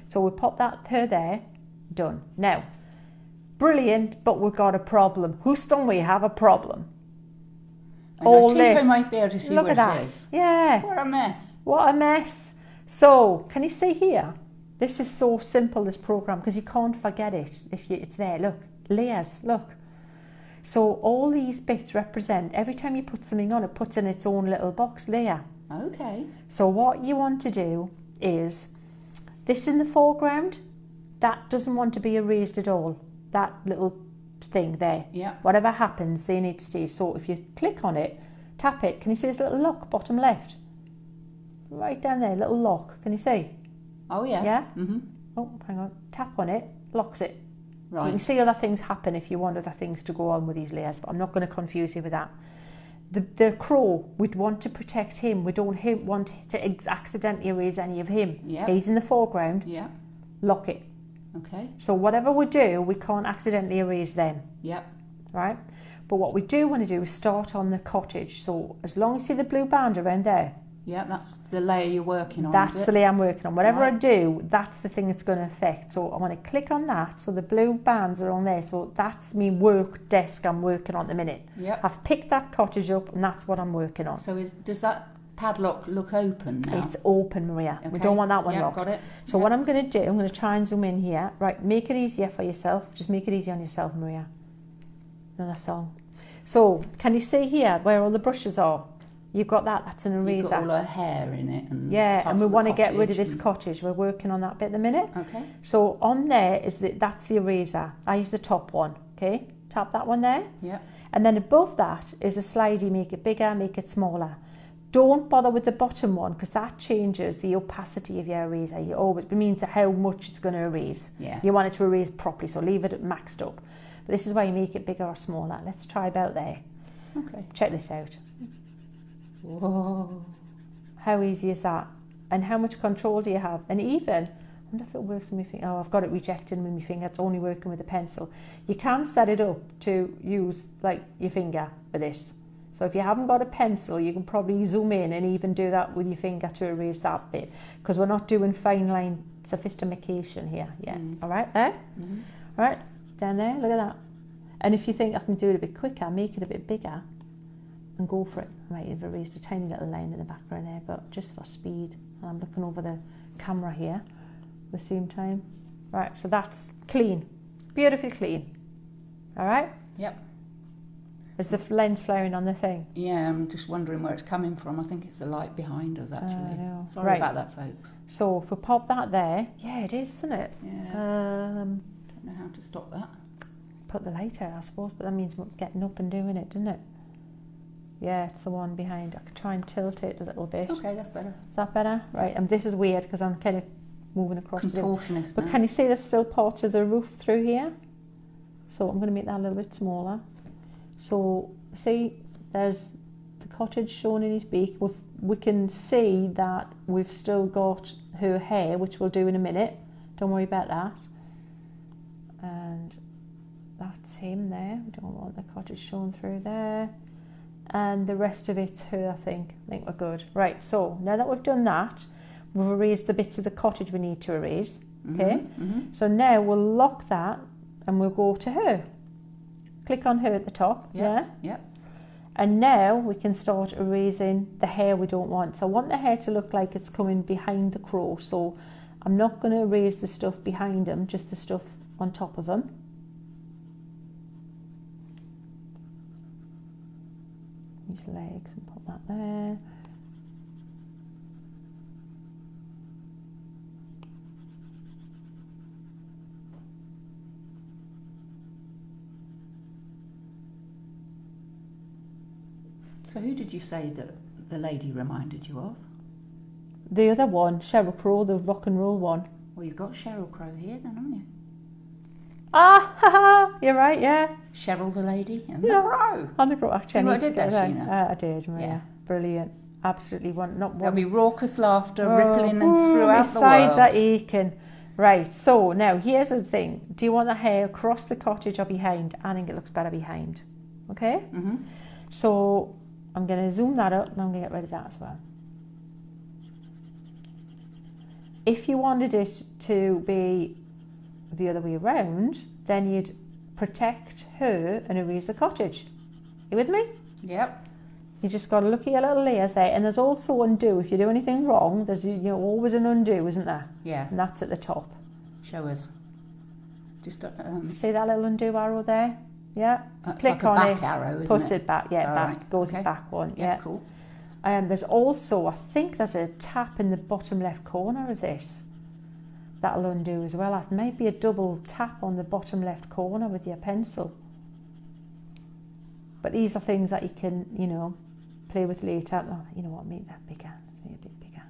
So we pop her there. Done. Now, brilliant, but we've got a problem. Houston, we have a problem. All this. Might be able to see look where at that. It is. Yeah. What a mess. What a mess. So, can you see here? This is so simple, this program, because you can't forget it if it's there. Look, layers, look. So all these bits represent, every time you put something on, it puts in its own little box layer. Okay. So what you want to do is, this in the foreground, that doesn't want to be erased at all. That little thing there. Yeah. Whatever happens, they need to stay. So if you click on it, tap it, can you see this little lock, bottom left? Right down there, little lock, can you see? Oh yeah. Yeah? Mm-hmm. Oh, hang on, tap on it, locks it. Right. You can see other things happen if you want other things to go on with these layers, but I'm not going to confuse you with that. The crow, we'd want to protect him. We don't want to accidentally erase any of him. Yeah. He's in the foreground. Yeah. Lock it. Okay. So whatever we do, we can't accidentally erase them. Yep. Right? But what we do want to do is start on the cottage. So as long as you see the blue band around there, yeah, that's the layer you're working on. that's the layer I'm working on. Whatever right. I do, that's the thing it's going to affect. So I want to click on that. So the blue bands are on there. So that's me work desk I'm working on at the minute. Yep. I've picked that cottage up and that's what I'm working on. So does that padlock look open now? It's open, Maria. Okay. We don't want that one yep, locked. Got it. So what I'm going to do, I'm going to try and zoom in here. Right, make it easier for yourself. Just make it easy on yourself, Maria. Another song. So can you see here where all the brushes are? You've got that, that's an eraser. You've got all her hair in it. And yeah, and we want to get rid of this and... cottage. We're working on that bit at the minute. Okay. So on there is that's the eraser. I use the top one, okay? Tap that one there. Yeah. And then above that is a slidey, make it bigger, make it smaller. Don't bother with the bottom one because that changes the opacity of your eraser. It means how much it's going to erase. Yeah. You want it to erase properly, so leave it maxed up. But this is why you make it bigger or smaller. Let's try about there. Okay. Check this out. Whoa. How easy is that? And how much control do you have? And even, I wonder if it works with my finger. Oh, I've got it rejected with my finger. It's only working with a pencil. You can set it up to use like your finger for this. So if you haven't got a pencil, you can probably zoom in and even do that with your finger to erase that bit. Because we're not doing fine line sophistication here yet. All right, there? All right, down there, look at that. And if you think I can do it a bit quicker, make it a bit bigger and go for it. I might have erased a tiny little line in the background there, but just for speed. I'm looking over the camera here at the same time. Right, so that's clean, beautifully clean. All right? Yep. Is the lens flaring on the thing? Yeah, I'm just wondering where it's coming from. I think it's the light behind us, actually. No. Sorry Right. about that, folks. So if we pop that there, yeah, it is, isn't it? Yeah. Don't know how to stop that. Put the light out, I suppose, but that means getting up and doing it, doesn't it? Yeah, it's the one behind. I could try and tilt it a little bit. Okay, that's better. Is that better? Right, and this is weird because I'm kind of moving across the Contortionist But now. can you see there's still parts of the roof through here? So I'm going to make that a little bit smaller. So see, there's the cottage shown in his beak. We can see that we've still got her hair, which we'll do in a minute. Don't worry about that. And that's him there. We don't want the cottage shown through there. And the rest of it's her, I think. I think we're good. Right, so now that we've done that, we've erased the bits of the cottage we need to erase. Okay? Mm-hmm. So now we'll lock that and we'll go to her. Click on her at the top. Yeah? Yep. And now we can start erasing the hair we don't want. So I want the hair to look like it's coming behind the crow. So I'm not going to erase the stuff behind him, just the stuff on top of him. His legs, and put that there. So who did you say that the lady reminded you of? The other one, Sheryl Crow, the rock and roll one. Well, you've got Sheryl Crow here then, haven't you? Ah, ha, ha, you're right, yeah. Cheryl the lady and Yeah. the crow. And the crow, actually. See what I did there, Sheena? I did, Maria. Yeah. Brilliant. Absolutely one, not one. There'll be raucous laughter rippling and My throughout the sides world. are aching. Right, so now here's the thing. Do you want the hair across the cottage or behind? I think it looks better behind. Okay? Mm-hmm. So I'm going to zoom that up and I'm going to get rid of that as well. If you wanted it to be the other way around, then you'd protect her and erase the cottage. You with me? Yep. You just got to look at your little layers there, and there's also undo. If you do anything wrong, there's always an undo, isn't there? Yeah. And that's at the top. Show us. Just See that little undo arrow there? Yeah. that's Click like a on back it. arrow, isn't Puts it? it back. Yeah, All back. right, Goes okay. the back one. Yeah, Yeah. cool. There's also, I think there's a tap in the bottom left corner of this. That'll undo as well. It might be a double tap on the bottom left corner with your pencil. But these are things that you can, play with later. Oh, you know what, make that bigger. Let's make it a bit bigger.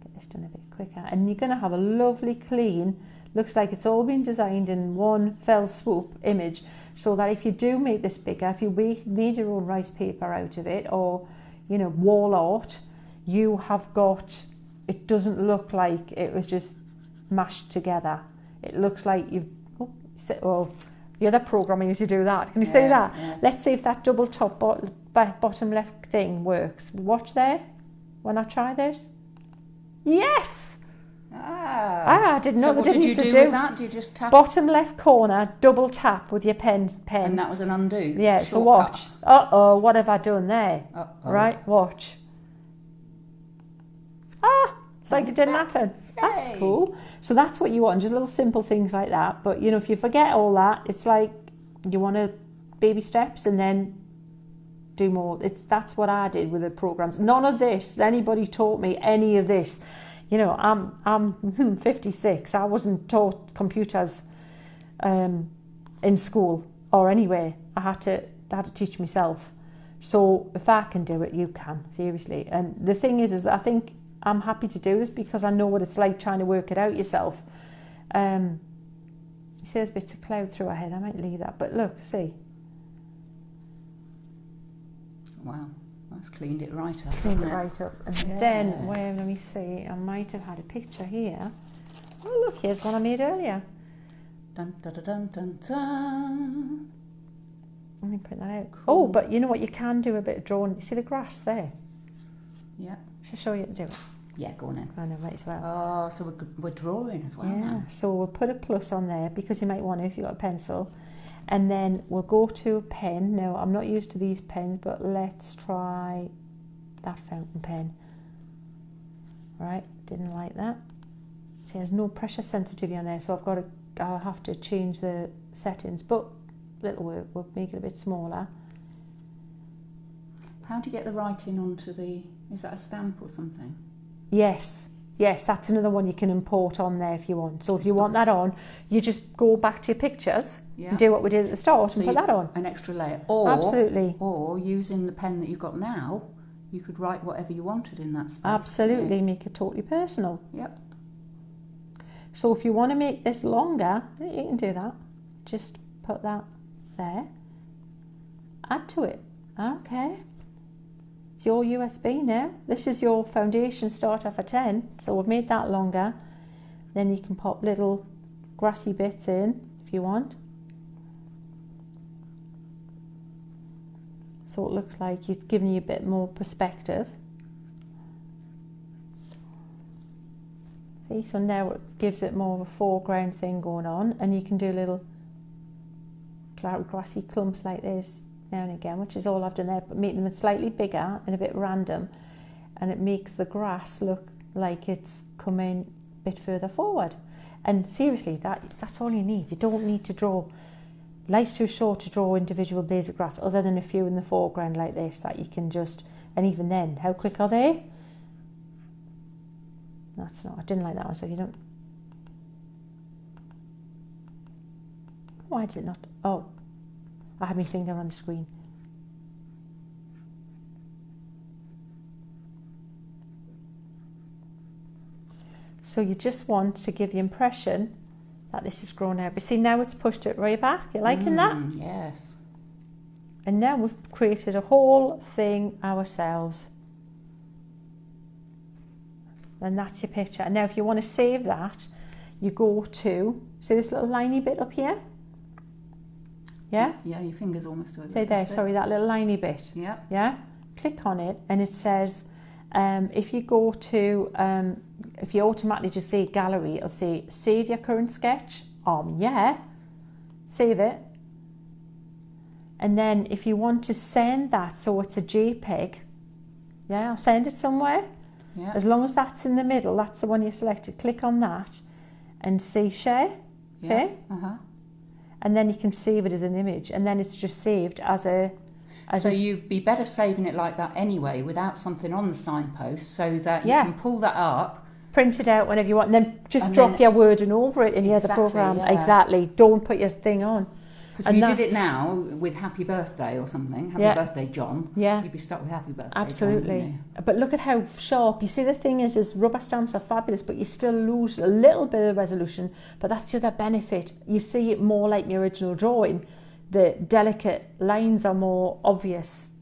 Get this done a bit quicker. And you're going to have a lovely, clean, looks like it's all been designed in one fell swoop image, so that if you do make this bigger, if you made your own rice paper out of it, or, wall art, you have got, it doesn't look like it was just mashed together. It looks like the other program I used to do that. Can you see that? Yeah. Let's see if that double top bottom left thing works. Watch there. When I try this. Yes! I didn't know so they didn't used to do do. with that? Do you just tap? Bottom left corner, double tap with your pen. And that was an undo. Yeah, so Shortcut. watch. What have I done there? Uh-oh. Right, watch. It's like it didn't happen. That's Yay. cool. So that's what you want, just little simple things like that. But, if you forget all that, it's like you want to baby steps and then do more. That's what I did with the programs. None of this, anybody taught me any of this. I'm 56. I wasn't taught computers in school or anywhere. I had to teach myself. So if I can do it, you can, seriously. And the thing is that I think I'm happy to do this because I know what it's like trying to work it out yourself. You see there's bits of cloud through our head. I might leave that. But look, see. Wow, that's cleaned it right up. Cleaned hasn't it right up. And Yes. then, let me see, I might have had a picture here. Oh, look, here's one I made earlier. Dun, dun, dun, dun, dun, dun. Let me print that out. Cool. Oh, but you know what? You can do a bit of drawing. You see the grass there? Yeah. Should I show you how to do it? Yeah, go on then. I know, might as well. Oh, so we're drawing as well Yeah, now. so we'll put a plus on there because you might want to if you've got a pencil. And then we'll go to a pen. Now, I'm not used to these pens, but let's try that fountain pen. Right, didn't like that. See, there's no pressure sensitivity on there, so I'll have to change the settings, but little work, we'll make it a bit smaller. How do you get the writing onto is that a stamp or something? Yes, that's another one you can import on there if you want. So if you want that on, you just go back to your pictures and do what we did at the start and put that on. An extra layer. Absolutely. Or using the pen that you've got now, you could write whatever you wanted in that space. Absolutely, make it totally personal. Yep. So if you want to make this longer, you can do that. Just put that there. Add to it. Okay. It's your USB now. This is your foundation starter for 10. So we've made that longer. Then you can pop little grassy bits in if you want. So it looks like it's giving you a bit more perspective. See, so now it gives it more of a foreground thing going on, and you can do little grassy clumps like this now and again, which is all I've done there, but make them slightly bigger and a bit random, and it makes the grass look like it's coming a bit further forward. And seriously, that's all you need. You don't need to draw. Life's too short to draw individual blades of grass, other than a few in the foreground like this that you can just, and even then, how quick are they? That's not, I didn't like that one, so you don't. Why did it not? Oh, I had my finger on the screen. So you just want to give the impression that this is grown out. But see, now it's pushed it right back. You liking that? Yes. And now we've created a whole thing ourselves. And that's your picture. And now if you want to save that, you go to, see this little liney bit up here? Yeah? Yeah, your finger's almost over. Say there, sorry, that little liney bit. Yeah. Yeah? Click on it and it says, if you go to, if you automatically just say gallery, it'll say save your current sketch. Yeah. Save it. And then if you want to send that, so it's a JPEG, yeah, I'll send it somewhere. Yeah. As long as that's in the middle, that's the one you selected, click on that and say share. Okay? Yeah. And then you can save it as an image, and then it's just saved as a... So you'd be better saving it like that anyway, without something on the signpost, so that you can pull that up. Print it out whenever you want, and then just drop your wording over it in the other program. Yeah. Exactly. Don't put your thing on. Because if you did it now with happy birthday or something, happy birthday John, you'd be stuck with happy birthday Absolutely. John, But look at how sharp. You see, the thing is rubber stamps are fabulous, but you still lose a little bit of resolution, but that's the other benefit. You see it more like the original drawing. The delicate lines are more obvious.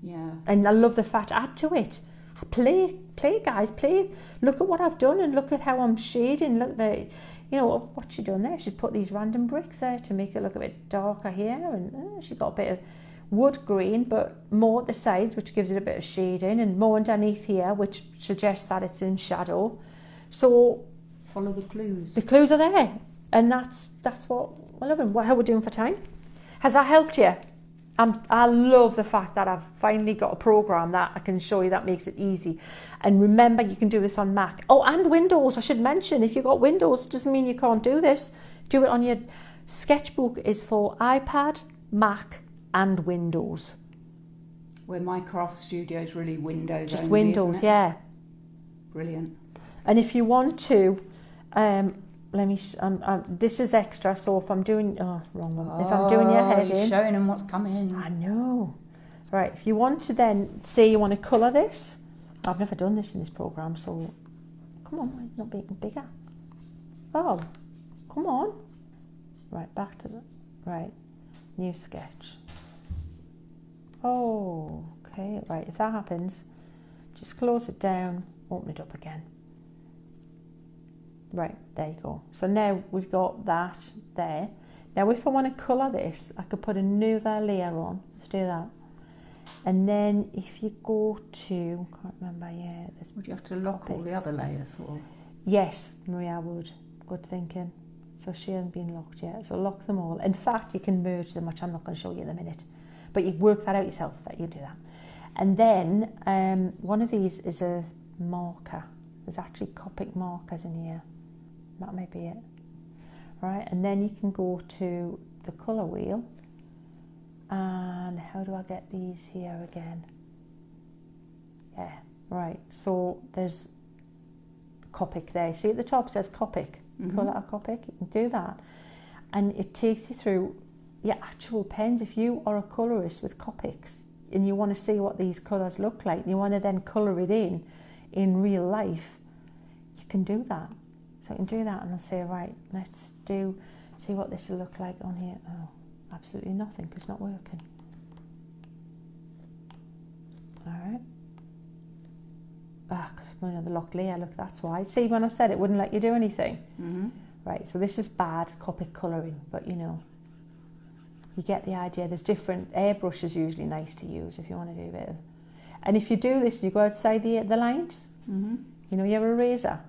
Yeah. And I love the fact, add to it. Play guys, play. Look at what I've done and look at how I'm shading. Look there. You know, what she's done there, she's put these random bricks there to make it look a bit darker here, and she's got a bit of wood green, but more at the sides, which gives it a bit of shading, and more underneath here, which suggests that it's in shadow. So follow the clues. The clues are there, and that's what we're loving. How we're doing for time? Has that helped you? I love the fact that I've finally got a program that I can show you that makes it easy. And remember, you can do this on Mac. Oh, and Windows. I should mention, if you've got Windows, it doesn't mean you can't do this. Do it on your sketchbook. Is for iPad, Mac, and Windows. Where Minecraft Studio is really Windows just only, Windows, isn't it? yeah. Brilliant. And if you want to, this is extra, so if I'm doing, wrong one. If I'm doing your head in. Showing them what's coming. I know. Right, if you want to then say you want to colour this, I've never done this in this programme, so come on, why is it not being bigger? Oh, come on. Right, back to the, right, new sketch. Oh, okay, right, if that happens, just close it down, open it up again. Right, there you go. So now we've got that there. Now if I want to colour this, I could put another layer on. Let's do that. And then if you go to, can't remember, would you have to lock all the other layers? Or? Yes, Maria, I would. Good thinking. So she hasn't been locked yet. So lock them all. In fact, you can merge them, which I'm not going to show you in a minute. But you work that out yourself, that you do that. And then one of these is a marker. There's actually Copic markers in here. That might be it. Right, and then you can go to the colour wheel. And how do I get these here again? Yeah, right. So there's Copic there. See at the top it says Copic. Colour Copic. You can do that. And it takes you through your actual pens. If you are a colourist with Copics and you want to see what these colours look like, and you want to then colour it in real life, you can do that. So I can do that and I'll say, right, let's see what this will look like on here. Oh, absolutely nothing because it's not working. All right. Ah, because the locked layer, look, that's why. See, when I said it wouldn't let you do anything. Right, so this is bad Copic colouring, but you know, you get the idea. There's different, airbrush is usually nice to use if you want to do a bit of, and if you do this, you go outside the lines, you know, you have a eraser.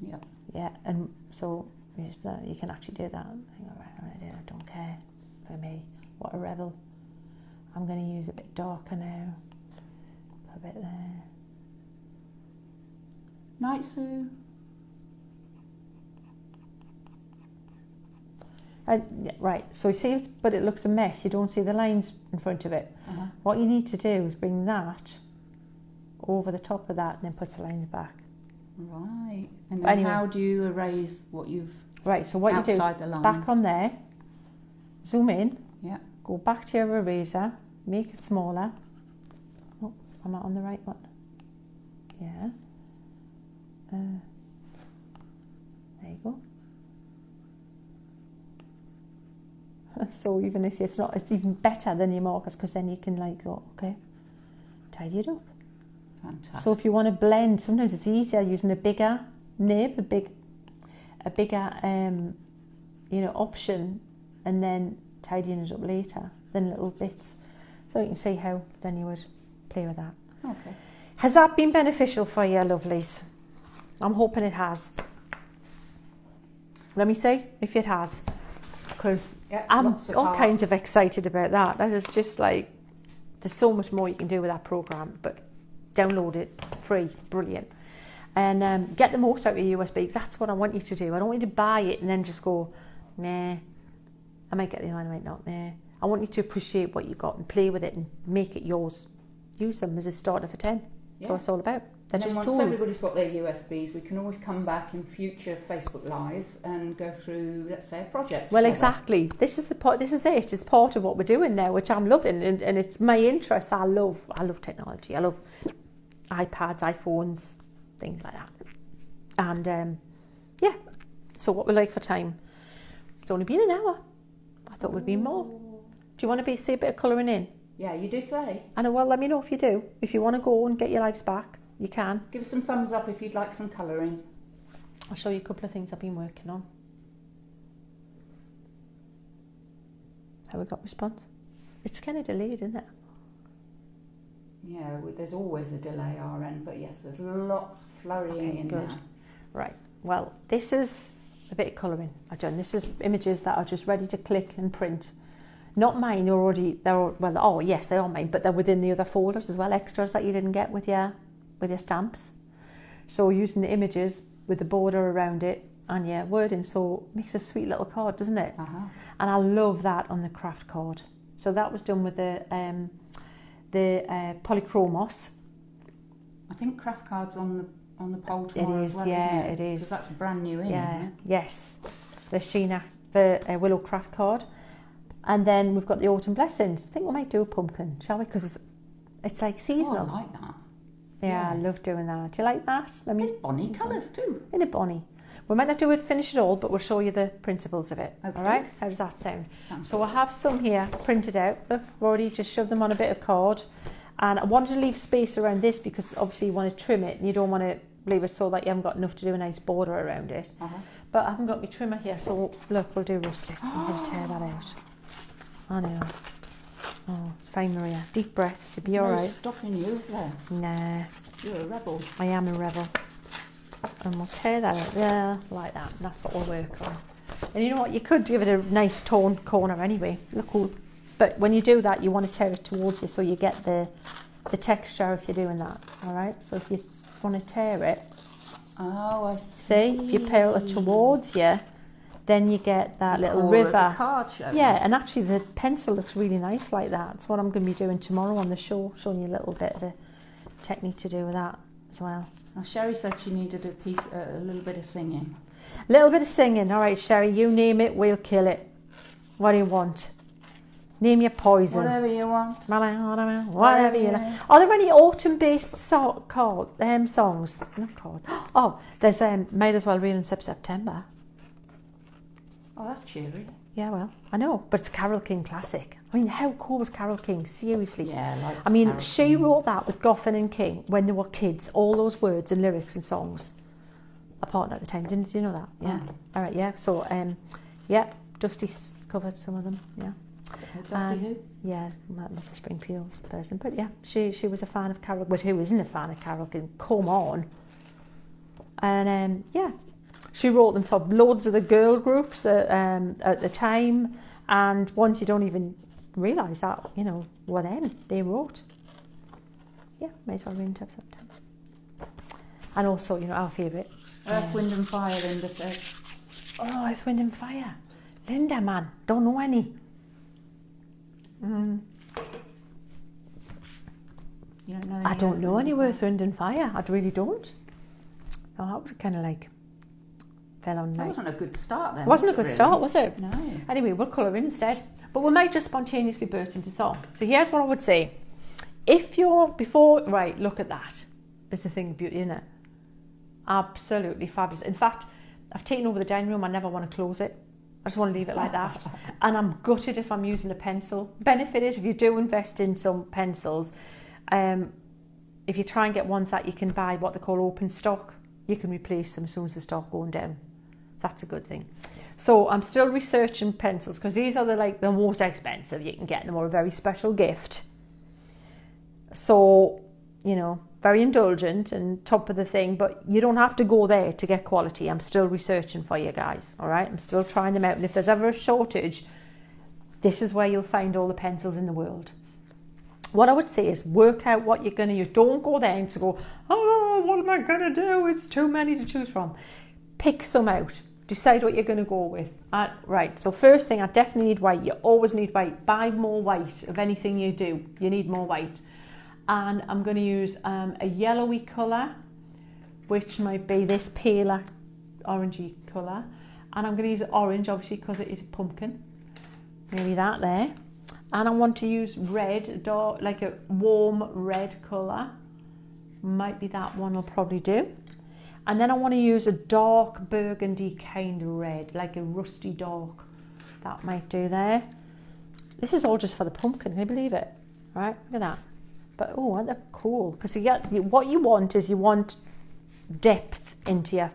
Yep. Yeah, and so you can actually do that. I don't care for me. What a rebel. I'm going to use a bit darker now. Put a bit there. Night, Sue. Right, so you see, but it looks a mess. You don't see the lines in front of it. What you need to do is bring that over the top of that and then put the lines back. Right. And then how do you erase what you've so what you do, the lines? Back on there, zoom in, yeah, go back to your eraser, make it smaller. Oh, am I on the right one? Yeah. There you go. So even if it's not, it's even better than your markers because then you can like go, okay, tidy it up. Fantastic. So if you want to blend, sometimes it's easier using a bigger nib, a bigger you know, option, and then tidying it up later than little bits. So you can see how then you would play with that. Okay. Has that been beneficial for you, lovelies? I'm hoping it has. Let me see if it has, because I'm all kinds of excited about that. That is just like, there's so much more you can do with that program, but download it free, brilliant. And get the most out of your USB. That's what I want you to do. I don't want you to buy it and then just go, nah, I might get the one, I might not, nah. I want you to appreciate what you got and play with it and make it yours. Use them as a starter for 10. That's what it's all about. They're just tools. Once everybody's got their USBs, we can always come back in future Facebook Lives and go through, let's say, a project. Well, together. exactly. This is the part. This is it. It's part of what we're doing now, which I'm loving, and it's my interest. I love technology. I love iPads, iPhones, things like that. And yeah. So what we like for time? It's only been an hour. I thought we'd be more. Do you want to see a bit of colouring in? Yeah, you did say. I know. Well, let me know if you do. If you want to go and get your lives back, you can. Give us some thumbs up if you'd like some colouring. I'll show you a couple of things I've been working on. Have we got response? It's kind of delayed, isn't it? Yeah, there's always a delay our end, but yes, there's lots flurrying in good. now. Right. Well, this is a bit of colouring I've done. This is images that are just ready to click and print. Not mine, yes, they are mine, but they're within the other folders as well, extras that you didn't get with your stamps. So using the images with the border around it and your wording, so it makes a sweet little card, doesn't it? And I love that on the craft card. So that was done with the polychromos. I think craft cards on the poll tomorrow as well, yeah, isn't it? It is. Because that's brand new isn't it? Yes. The Sheena, the Willow craft card. And then we've got the autumn blessings. I think we might do a pumpkin, shall we? Because it's like seasonal. Oh, I like that. Yeah, yes. I love doing that. Do you like that? It's bonny colours too. In a bonny. We might not finish it all, but we'll show you the principles of it. Okay. All right? How does that sound? Sounds so good. I have some here printed out. Look, I've already just shoved them on a bit of card. And I wanted to leave space around this because obviously you want to trim it and you don't want to leave it so that you haven't got enough to do a nice border around it. But I haven't got my trimmer here, so look, we'll do rustic. I'm going to tear that out. I know. Oh, fine, Maria. Deep breaths. You'll be all right. There's no stopping you, is there? Nah. You're a rebel. I am a rebel. And we'll tear that out there like that. And that's what we'll work on. And you know what, you could give it a nice toned corner anyway, look cool. But when you do that, you want to tear it towards you so you get the texture if you're doing that, all right? So if you want to tear it, oh, I see. if you peel it towards you, then you get that little river. The card show. Yeah, and actually the pencil looks really nice like that. That's what I'm going to be doing tomorrow on the show, showing you a little bit of the technique to do with that as well. Now, Sherry said she needed a little bit of singing. A little bit of singing. All right, Sherry, you name it, we'll kill it. What do you want? Name your poison. Whatever you want. Whatever you like. Are there any autumn-based songs? Not called. Oh, there's Might As Well Rain in September. Oh, that's cheery. Yeah, well, I know, but it's a Carole King classic. I mean, how cool was Carole King? Seriously. Yeah, I mean, she wrote that with Goffin and King when they were kids. All those words and lyrics and songs. Apart at the time, didn't you know that? Yeah. Oh. All right. Yeah. So, yeah, Dusty's covered some of them. Yeah. Dusty who? Yeah, not the Springfield person, but yeah, she was a fan of Carole. But who isn't a fan of Carole King? Come on. And yeah, she wrote them for loads of the girl groups that at the time, and ones you don't even realise that were them they wrote. Yeah, May As Well Rain in September. And also, our favourite. Earth, Wind and Fire, Linda says. Oh, Earth, Wind and Fire. Linda, man, don't know any. You don't know any I don't know any Earth, Wind and Fire. I really don't. Oh, that was kind of like fell on. That wasn't a good start then. Wasn't a good start, was it? No. Anyway, we'll colour in instead. But we might just spontaneously burst into song. So here's what I would say. If you're right, look at that. It's a thing of beauty, isn't it? Absolutely fabulous. In fact, I've taken over the dining room. I never want to close it. I just want to leave it like that. And I'm gutted if I'm using a pencil. Benefit is if you do invest in some pencils, if you try and get ones that you can buy what they call open stock, you can replace them as soon as they start going down. That's a good thing. So I'm still researching pencils because these are the most expensive you can get them, or a very special gift. So, very indulgent and top of the thing, but you don't have to go there to get quality. I'm still researching for you guys, all right? I'm still trying them out, and if there's ever a shortage, this is where you'll find all the pencils in the world. What I would say is work out what you're going to use. Don't go there and go, oh, what am I going to do? It's too many to choose from. Pick some out. Decide what you're going to go with. Right, so first thing, I definitely need white. You always need white. Buy more white of anything you do. You need more white. And I'm going to use a yellowy colour, which might be this paler orangey colour. And I'm going to use orange, obviously, because it is a pumpkin. Maybe that there. And I want to use red, dark, like a warm red colour. Might be that one I'll probably do. And then I want to use a dark burgundy kind of red, like a rusty dark. That might do there. This is all just for the pumpkin, can you believe it? Right, look at that. But oh, aren't they cool? Because what you want is you want depth into your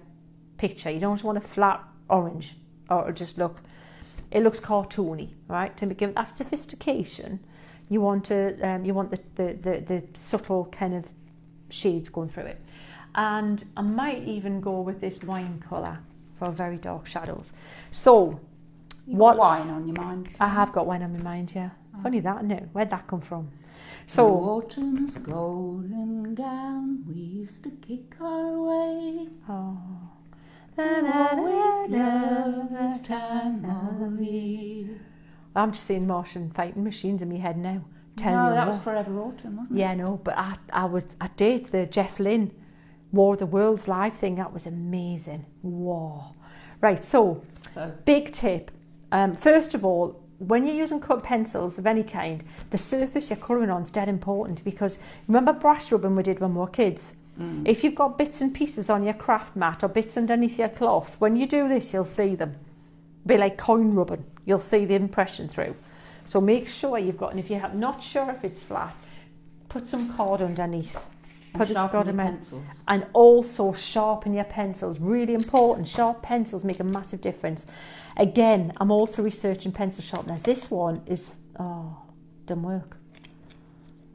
picture. You don't want a flat orange, or just it looks cartoony, right? To give that sophistication, you want the subtle kind of shades going through it. And I might even go with this wine colour for very dark shadows. So, You've got wine on your mind? I have got wine on my mind, yeah. Oh. Funny that, no? Where'd that come from? So, autumn's golden gown, we used to kick our way. Oh. Always love this time of year. I'm just seeing Martian fighting machines in my head now. That was Forever Autumn, wasn't it? Yeah, no, but I did the Jeff Lynne War of the Worlds live thing. That was amazing. Whoa. Right, so big tip. First of all, when you're using cut pencils of any kind, the surface you're colouring on is dead important, because remember brass rubbing we did when we were kids? If you've got bits and pieces on your craft mat or bits underneath your cloth, when you do this, you'll see them. Be like coin rubbing. You'll see the impression through. So make sure you've got, and if you're not sure if it's flat, put some cord underneath. Sharpen your pencils. And also sharpen your pencils. Really important. Sharp pencils make a massive difference. Again, I'm also researching pencil sharpeners. This one is, doesn't work.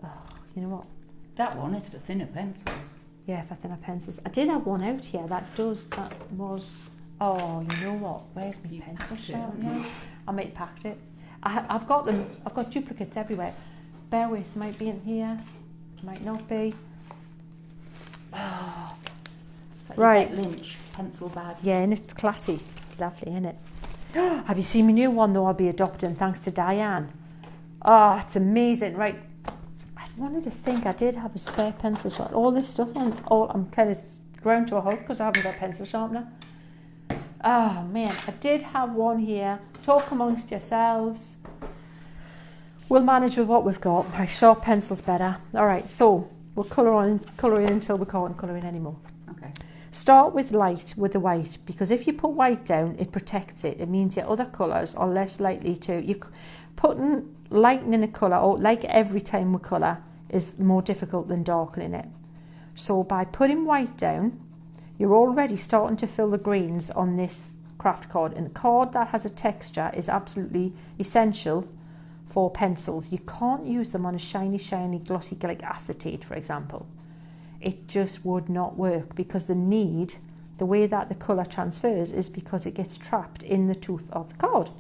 Oh, you know what? That one is for thinner pencils. Yeah, for thinner pencils. I did have one out here that was Oh, you know what? Where's my You pencil packed it, sharpener? haven't you? I might have packed it. I've got them. I've got duplicates everywhere. Bear with. Might be in here. Might not be. Oh, It's like right. your Lynch pencil bag. Yeah, and it's classy. Lovely, isn't it? Have you seen my new one though? I'll be adopting thanks to Diane. Oh, it's amazing. Right. I wanted to think I did have a spare pencil sharpener. All this stuff on. I'm kind of ground to a halt because I haven't got a pencil sharpener. Oh man, I did have one here. Talk amongst yourselves. We'll manage with what we've got. My sharp pencil's better. All right, so we'll colour in until we can't colour in anymore. Okay. Start with light with the white, because if you put white down, it protects it. It means your other colours are less likely to. Putting lighting in a colour, or like every time we colour, is more difficult than darkening it. So by putting white down, you're already starting to fill the greens on this craft card. And a card that has a texture is absolutely essential for pencils. You can't use them on a shiny, glossy, like acetate, for example. It just would not work, because the way that the colour transfers is because it gets trapped in the tooth of the card,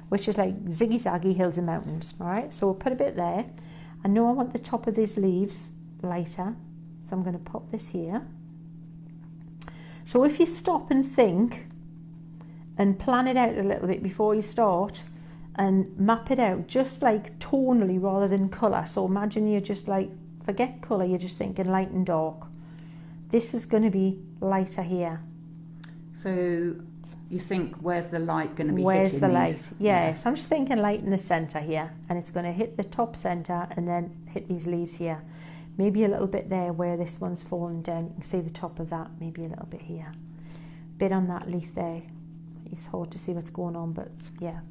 which is like ziggy-zaggy hills and mountains. All right, so we'll put a bit there. I know I want the top of these leaves lighter, so I'm going to pop this here. So if you stop and think and plan it out a little bit before you start and map it out, just like tonally rather than colour. So imagine you're just like, forget colour, you're just thinking light and dark. This is going to be lighter here. So you think, where's the light going to be Where's hitting the these? light? Yeah, so I'm just thinking light in the centre here, and it's going to hit the top centre and then hit these leaves here. Maybe a little bit there where this one's fallen down. You can see the top of that, maybe a little bit here. Bit on that leaf there. It's hard to see what's going on, but yeah.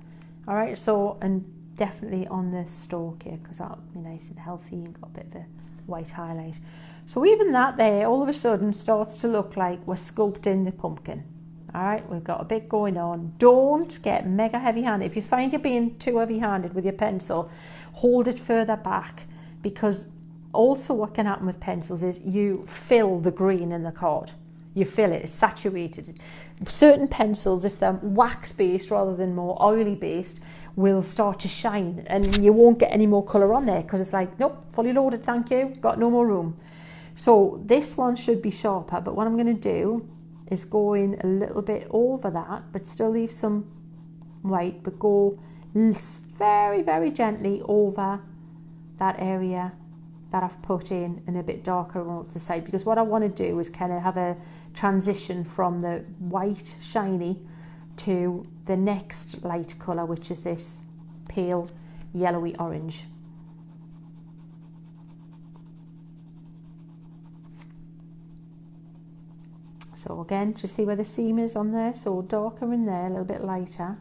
All right, so, and definitely on the stalk here, because that'll be nice and healthy and got a bit of a white highlight. So even that there, all of a sudden, starts to look like we're sculpting the pumpkin. All right, we've got a bit going on. Don't get mega heavy-handed. If you find you're being too heavy-handed with your pencil, hold it further back, because also what can happen with pencils is you fill the green in the card. You fill it, it's saturated. Certain pencils, if they're wax-based rather than more oily-based, will start to shine, and you won't get any more colour on there, because it's like, nope, fully loaded, thank you, got no more room. So this one should be sharper, but what I'm going to do is go in a little bit over that, but still leave some white, but go very, very gently over that area that I've put in, and a bit darker on the side, because what I want to do is kind of have a transition from the white shiny to the next light colour, which is this pale yellowy orange. So again, do you see where the seam is on there? So darker in there, a little bit lighter.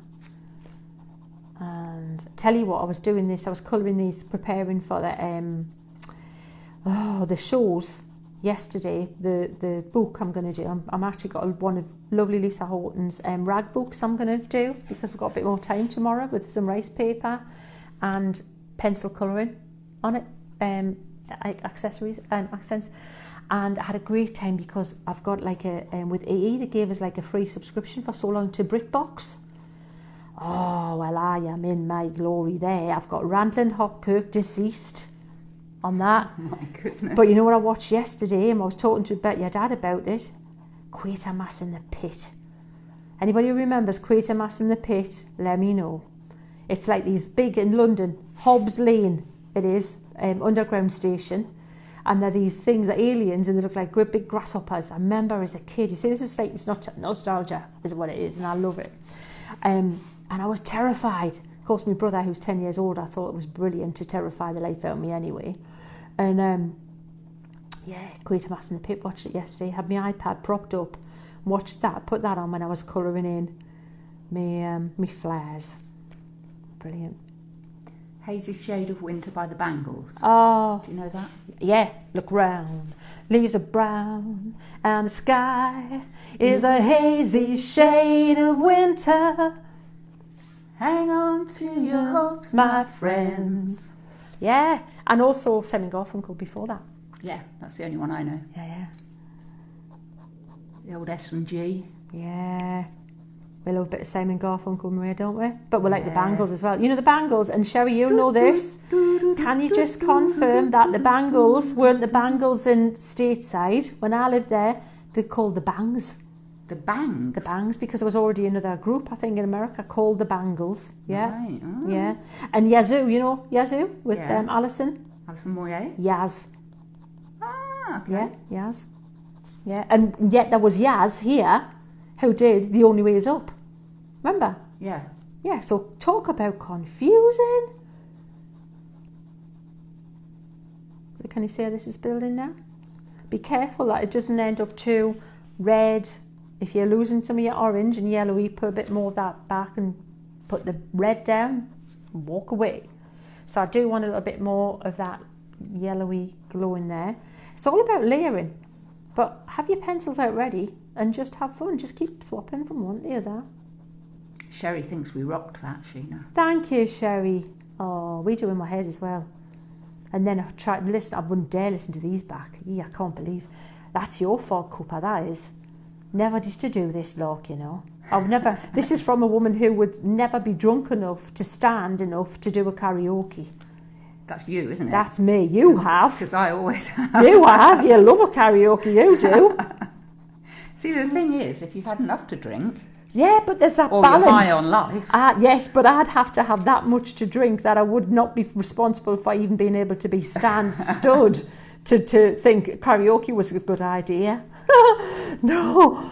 And tell you what, I was doing this, I was colouring these, preparing for the shows yesterday, the book I'm going to do. I'm actually got one of lovely Lisa Horton's rag books I'm going to do, because we've got a bit more time tomorrow, with some rice paper and pencil colouring on it, accessories and accents. And I had a great time, because I've got like with AE, they gave us like a free subscription for so long to BritBox. Oh, well, I am in my glory there. I've got Randall Hopkirk, deceased, on that. Oh my goodness. But you know what I watched yesterday, and I was talking to your dad about it? Quatermass in the Pit. Anybody who remembers Quatermass in the Pit, let me know. It's like these big, in London, Hobbs Lane, it is, underground station. And they're these things, they're aliens, and they look like great big grasshoppers. I remember as a kid, you see, this is like, it's not nostalgia, is what it is, and I love it. And I was terrified. Of course, my brother, who's 10 years older, I thought it was brilliant to terrify the life out of me anyway. And yeah, Quatermass in the Pit, watched it yesterday, had my iPad propped up, watched that, put that on when I was colouring in my flares. Brilliant. Hazy Shade of Winter by the Bangles. Oh. Do you know that? Yeah. Look round, leaves are brown, and the sky is a hazy shade of winter. Hang on to your hopes, my friends. Yeah, and also Simon Garfunkel before that. Yeah, that's the only one I know. Yeah. The old S&G. Yeah. We love a bit of Simon Garfunkel, Maria, don't we? But we like the Yes. Bangles as well. You know the Bangles, and Sherry, you know this. Can you just confirm that the Bangles weren't the Bangles in Stateside? When I lived there, they're called the Bangs. The Bangs? The Bangs, because there was already another group, I think, in America called the Bangles. Yeah. Right. Oh. Yeah. And Yazoo, you know Yazoo with Yeah. Alison? Alison Moyer? Yaz. Ah, okay. Yeah, Yaz. Yeah. And yet there was Yaz here who did The Only Way Is Up. Remember? Yeah. Yeah, so talk about confusing. So can you see how this is building now? Be careful that it doesn't end up too red. If you're losing some of your orange and yellowy, put a bit more of that back and put the red down and walk away. So I do want a little bit more of that yellowy glow in there. It's all about layering, but have your pencils out ready and just have fun. Just keep swapping from one to the other. Sherry thinks we rocked that, Sheena. Thank you, Sherry. Oh, we do in my head as well. And then I tried to listen. I wouldn't dare listen to these back. Yeah, I can't believe. That's your fault, Cooper, that is. Never used to do this, Locke, you know. I would never. This is from a woman who would never be drunk enough to stand enough to do a karaoke. That's you, isn't it? That's me. You have. Because I always have. You have. You love a karaoke, you do. See, the thing is, if you've had enough to drink, Yeah, but there's that or balance. you're high on life. Yes, but I'd have to have that much to drink that I would not be responsible for even being able to be stood to think karaoke was a good idea. No.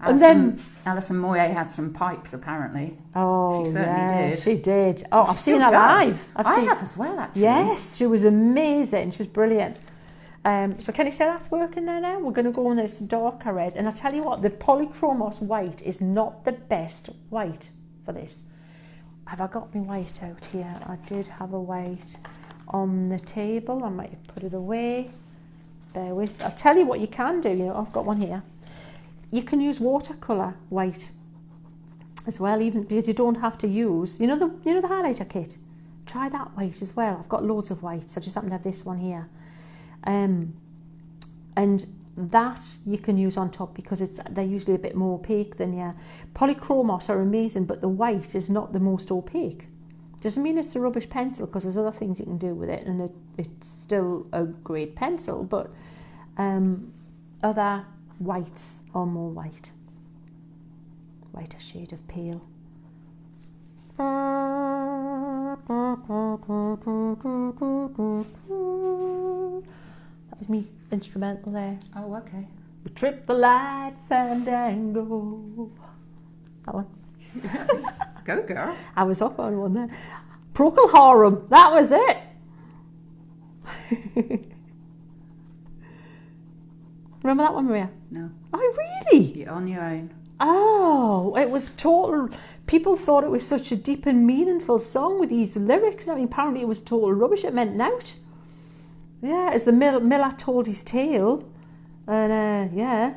And then Alison Moyer had some pipes, apparently. oh, She certainly did. She did. Oh, I've Still seen her does. live. I have as well, actually. Yes, she was amazing. She was brilliant. So can you say that's working there now? We're going to go on this darker red. And I'll tell you what, the polychromos white is not the best white for this. Have I got my white out here? I did have a white on the table. I might have put it away. Bear with. I'll tell you what you can do. You know, I've got one here. You can use watercolour white as well, even because you don't have to use, the highlighter kit. Try that white as well. I've got loads of whites. I just happen to have this one here. And that you can use on top because they're usually a bit more opaque than your polychromos are amazing, but the white is not the most opaque. Doesn't mean it's a rubbish pencil because there's other things you can do with it, and it's still a great pencil, but other whites are more white. Whiter shade of pale. That was me instrumental there. Oh, okay. We trip the light fandango. That one. Go, girl. I was off on one there. Procol Harum. That was it. Remember that one, Maria? No. Oh, really? You're on your own. Oh, it was total. People thought it was such a deep and meaningful song with these lyrics. I mean, apparently it was total rubbish. It meant nout. Yeah, as the miller told his tale, and yeah,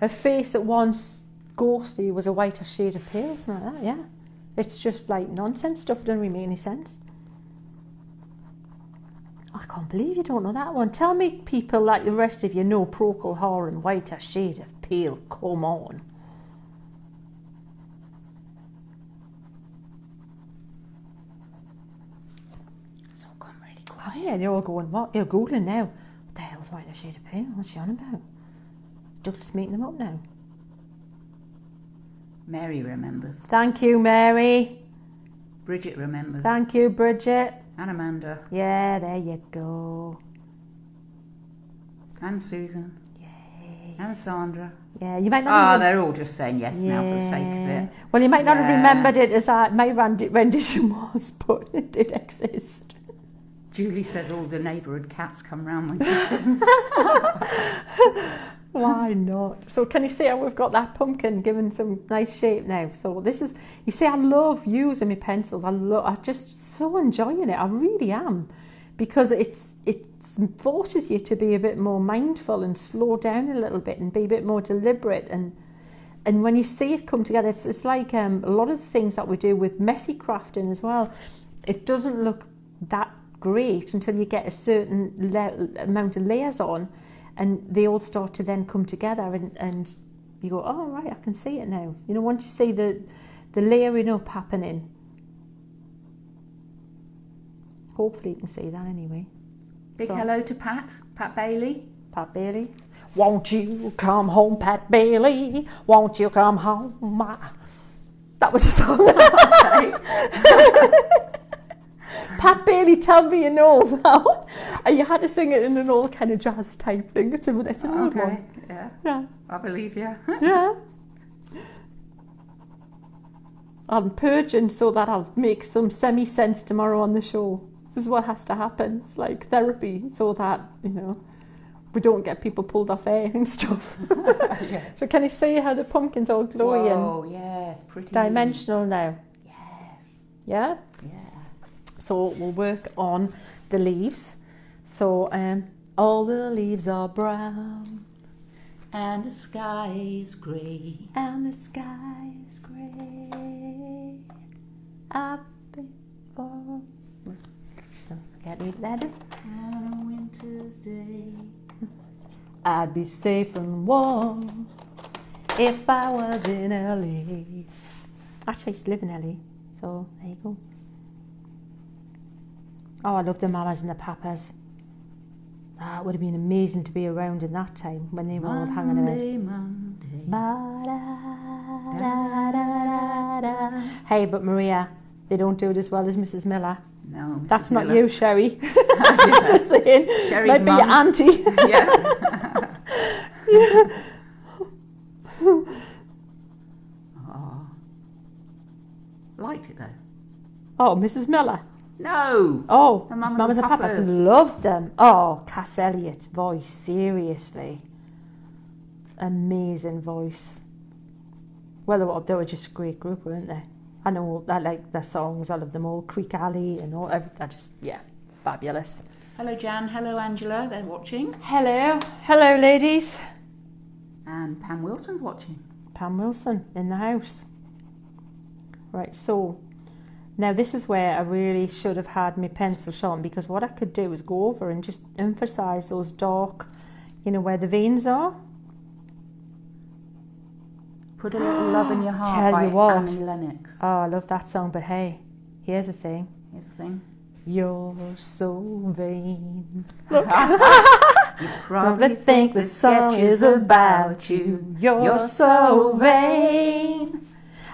a face at once ghostly was a whiter shade of pale, something like that. Yeah, it's just like nonsense stuff. It doesn't really make any sense. I can't believe you don't know that one. Tell me, people like the rest of you know Procol Harum, whiter shade of pale. Come on. It's all gone really Oh quiet. yeah, you're all going, what? You're Googling now. What the hell's whiter shade of pale? What's she on about? Douglas making them up now. Mary remembers. Thank you, Mary. Bridget remembers. Thank you, Bridget. And Amanda. Yeah, there you go. And Susan. Yay. And Sandra. Yeah, you might not Ah, have... they're all just saying yes now for the sake of it. Well, you might not have Yeah. remembered it as my rendition was, but it did exist. Julie says all the neighbourhood cats come round when she sings. Why not? So can you see how we've got that pumpkin given some nice shape now? So this is, you see, I love using my pencils. I'm just so enjoying it. I really am, because it forces you to be a bit more mindful and slow down a little bit and be a bit more deliberate. And when you see it come together, it's like a lot of the things that we do with messy crafting as well. It doesn't look that great until you get a certain amount of layers on, and they all start to then come together and you go, oh, right, I can see it now. You know, once you see the layering up happening. Hopefully you can see that anyway. Big hello to Pat Bailey. Pat Bailey. Won't you come home, Pat Bailey? Won't you come home? That was a song. Pat Bailey, tell me you know now. And you had to sing it in an old kind of jazz type thing. It's an old one. Yeah. I believe you. Yeah. I'm purging so that I'll make some semi-sense tomorrow on the show. This is what has to happen. It's like therapy so that, you know, we don't get people pulled off air and stuff. Yeah. So can you see how the pumpkin's all glowy and yeah, it's pretty dimensional now? Yes. Yeah? Yeah. So we'll work on the leaves. So all the leaves are brown. And the sky is grey. And the sky is grey. Up before. So get it better. On a winter's day. I'd be safe and warm if I was in LA. Actually, I used to live in LA, so there you go. Oh, I love the mamas and the papas. It would have been amazing to be around in that time when they were all hanging around. Monday. Hey, but Maria, they don't do it as well as Mrs. Miller. No, Mrs. That's not Miller. you, Sherry. Just saying. Sherry's might be mum. your auntie. Yeah. Yeah. Oh. Liked it though. Oh, Mrs. Miller. No. Oh, The Mamas and Papas loved them. Oh, Cass Elliott's voice, seriously. Amazing voice. Well, they were just a great group, weren't they? I know, I like their songs, I love them all. Creek Alley and all, fabulous. Hello Jan, hello Angela, they're watching. Hello ladies. And Pam Wilson's watching. Pam Wilson in the house. Right, so now this is where I really should have had my pencil sharpened, because what I could do is go over and just emphasise those dark, you know, where the veins are. Put a Little Love in Your Heart Tell by you what. Annie Lennox. Oh, I love that song, but hey, here's the thing. Here's the thing. You're so vain. You Probably think the song is about you. You're so vain.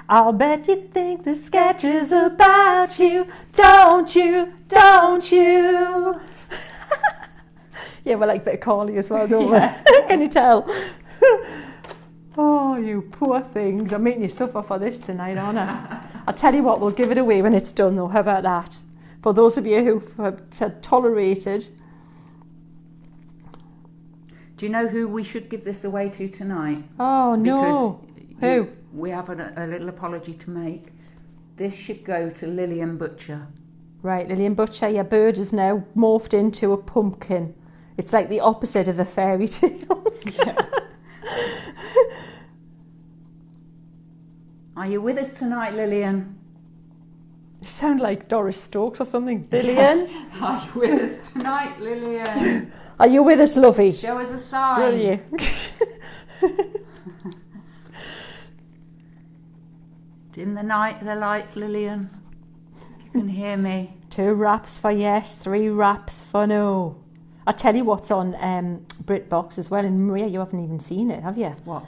I'll bet you think the sketch is about you. Don't you? Don't you? Yeah, we like a bit of Carly as well, don't we? Can you tell? Oh, you poor things. I'm making you suffer for this tonight, aren't I? I'll tell you what, we'll give it away when it's done though. How about that? For those of you who've tolerated. Do you know who we should give this away to tonight? Oh, no. Who? We have a little apology to make. This should go to Lillian Butcher. Right, Lillian Butcher, your bird is now morphed into a pumpkin. It's like the opposite of a fairy tale. Yeah. Are you with us tonight, Lillian? You sound like Doris Stokes or something. Lillian? Yes. Are you with us tonight, Lillian? Are you with us, lovey? Show us a sign. Will you? Dim the lights, Lillian. You can hear me. 2 raps for yes, 3 raps for no. I'll tell you what's on BritBox as well. And Maria, you haven't even seen it, have you? What?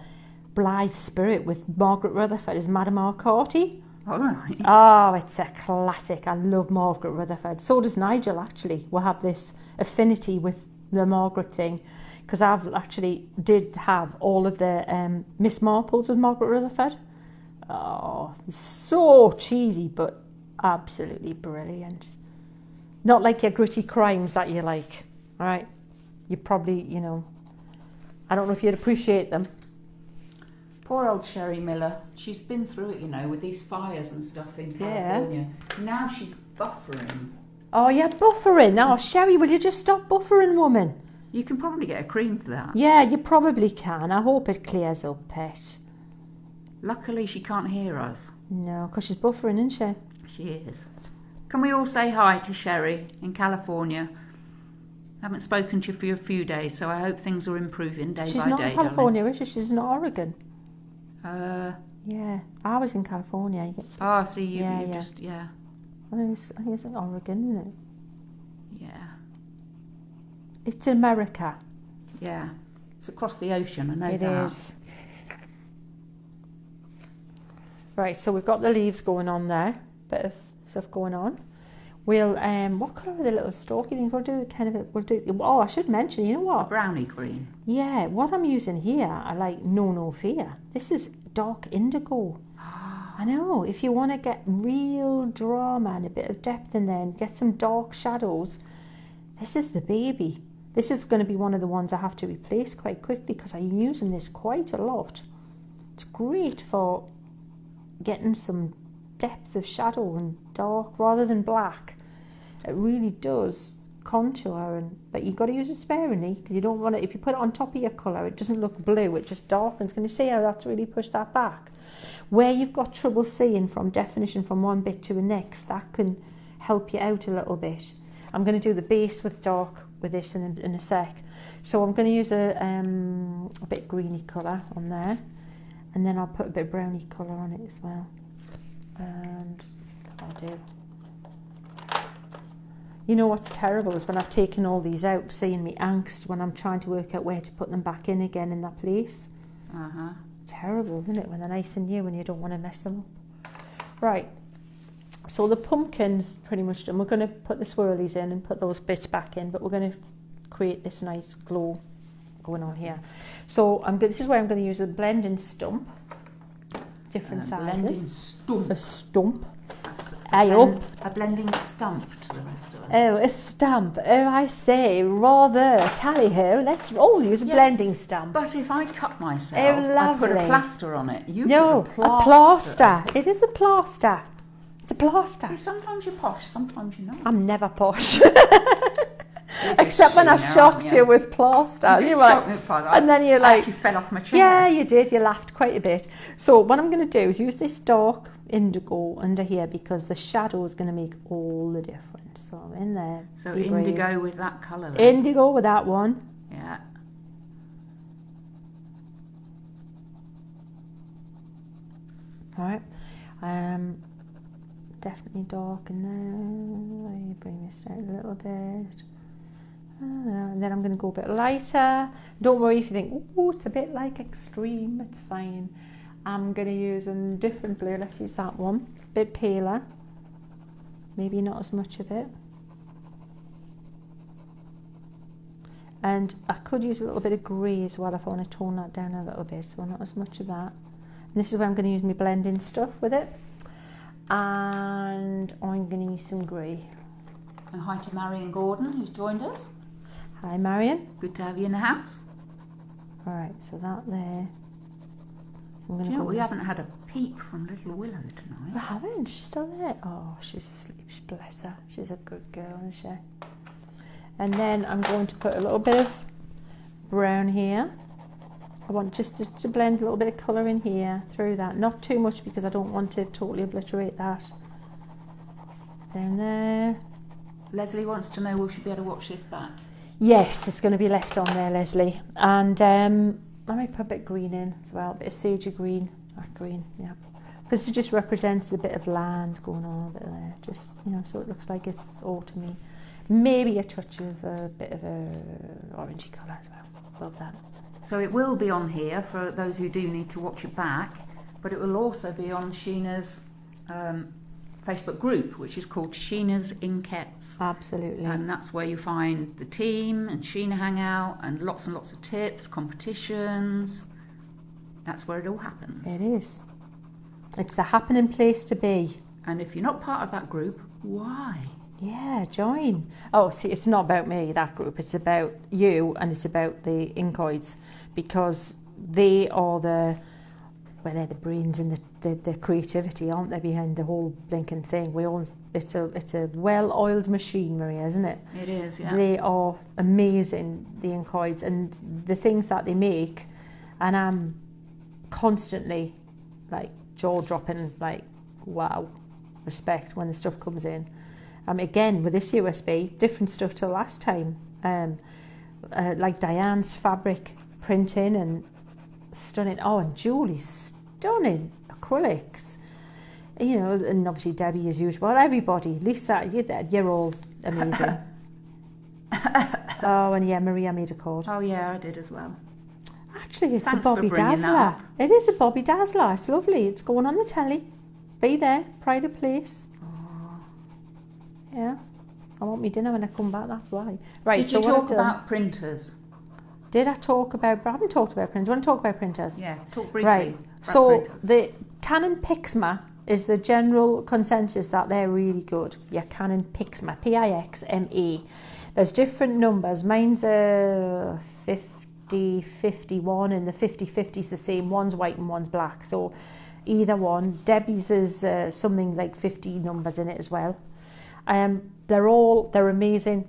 Blithe Spirit with Margaret Rutherford as Madame Arcati. All right. Oh, it's a classic. I love Margaret Rutherford. So does Nigel, actually. We'll have this affinity with the Margaret thing, because I've actually did have all of the Miss Marples with Margaret Rutherford. Oh, so cheesy, but absolutely brilliant. Not like your gritty crimes that you like, all right? You probably, you know, I don't know if you'd appreciate them. Poor old Sherry Miller. She's been through it, you know, with these fires and stuff in California. Yeah. Now she's buffering. Oh, yeah, buffering. Oh, Sherry, will you just stop buffering, woman? You can probably get a cream for that. Yeah, you probably can. I hope it clears up, pet. Luckily, she can't hear us. No, because she's buffering, isn't she? She is. Can we all say hi to Sherry in California? I haven't spoken to you for a few days, so I hope things are improving day by day. She's not in California, is she? She's in Oregon. Yeah, I was in California. You get, Oh, see, you Yeah, yeah. just, yeah. I think it's in Oregon, isn't it? Yeah. It's America. Yeah. It's across the ocean, I know It that. is. Right, so we've got the leaves going on there. Bit of stuff going on. We'll, what colour are the little stalky things? We'll do kind of, oh, I should mention, you know A what? brownie green. Yeah, what I'm using here, I like No Fear. This is dark indigo. I know, if you want to get real drama and a bit of depth in there and get some dark shadows, this is the baby. This is going to be one of the ones I have to replace quite quickly because I'm using this quite a lot. It's great for getting some depth of shadow and dark rather than black. It really does contour, but you've got to use it sparingly because you don't want it, if you put it on top of your colour, it doesn't look blue, it just darkens. Can you see how that's really pushed that back? Where you've got trouble seeing from definition from one bit to the next, that can help you out a little bit. I'm going to do the base with dark with this in a sec. So I'm going to use a bit greeny colour on there, and then I'll put a bit of browny colour on it as well. And that'll do. You know what's terrible is when I've taken all these out, seeing me angst when I'm trying to work out where to put them back in again in that place. Terrible, isn't it, when they're nice and new and you don't want to mess them up. Right, so the pumpkin's pretty much done. We're going to put the swirlies in and put those bits back in, but we're going to create this nice glow going on here. So this is where I'm going to use a blending stump, different sizes. Blending stump. A stump. A blending stump to the rest of us. Oh, a stump. Oh, I say, rather tally-ho. Let's all use a blending stump. But if I cut myself, Oh, I put a lovely. plaster on it. You No, put a a plaster. It is a plaster. It's a plaster. See, sometimes you're posh, sometimes you're not. I'm never posh. You're just Except when I Sheena, shocked aren't you with plaster. You You're shocked like, me with plaster. and then you're I like, actually fell off my chair. yeah, you did. You laughed quite a bit. So what I'm going to do is use this dark indigo under here because the shadow is going to make all the difference. So I'm in there. So Be brave. indigo with that colour then. Indigo with that one. Yeah. All right. Definitely dark in there. Let me bring this down a little bit. And then I'm going to go a bit lighter. Don't worry if you think, oh, it's a bit like extreme. It's fine. I'm going to use a different blue. Let's use that one. A bit paler. Maybe not as much of it. And I could use a little bit of grey as well if I want to tone that down a little bit. So not as much of that. And this is where I'm going to use my blending stuff with it. And I'm going to use some grey. And hi to Marion Gordon, who's joined us. Hi, Marion. Good to have you in the house. All right, so that there. So I'm Do going you to know, go. we haven't had a peep from little Willow tonight. I haven't. She's still there. Oh, she's asleep. Bless her. She's a good girl, isn't she? And then I'm going to put a little bit of brown here. I want just to blend a little bit of colour in here through that. Not too much because I don't want to totally obliterate that. Down there. Leslie wants to know, will she be able to watch this back? Yes, it's going to be left on there, Leslie. And I might put a bit of green in as well, a bit of sage green. That green, yeah. Because it just represents a bit of land going on a bit there. Just, you know, so it looks like it's autumny. Maybe a touch of a bit of a orangey colour as well. Love that. So it will be on here for those who do need to watch it back, but it will also be on Sheena's Facebook group, which is called Sheena's Inkettes. Absolutely. And that's where you find the team and Sheena Hangout and lots of tips, competitions. That's where it all happens. It is. It's the happening place to be. And if you're not part of that group, why? Yeah, join. Oh, see, it's not about me, that group. It's about you and it's about the Inkoids because they are they're the brains and the creativity, aren't they, behind the whole blinking thing. It's a well-oiled machine, Maria, isn't it? It is, yeah. They are amazing, the Inkoids, and the things that they make, and I'm constantly like jaw-dropping, like, wow, respect when the stuff comes in. Again, with this USB, different stuff to last time. Like Diane's fabric printing and stunning. Oh, and Julie's done in acrylics. You know, and obviously Debbie as usual. Everybody, Lisa, you're all amazing. Oh, and yeah, Maria made a card. Oh yeah, I did as well. Actually, it's Thanks a Bobby for bringing that Dazzler. up. It is a Bobby Dazzler. It's lovely. It's going on the telly. Be there, pride of place. Oh. Yeah. I want me dinner when I come back, that's why. Right, Did so you what talk I've done- about printers? Did I talk about... I haven't talked about printers. Do you want to talk about printers? Yeah, talk briefly Right. about So printers. the Canon Pixma is the general consensus that they're really good. Yeah, Canon Pixma, P-I-X-M-A. There's different numbers. Mine's a 50-51 and the 50-50 is the same. One's white and one's black. So either one. Debbie's is something like 50 numbers in it as well. They're amazing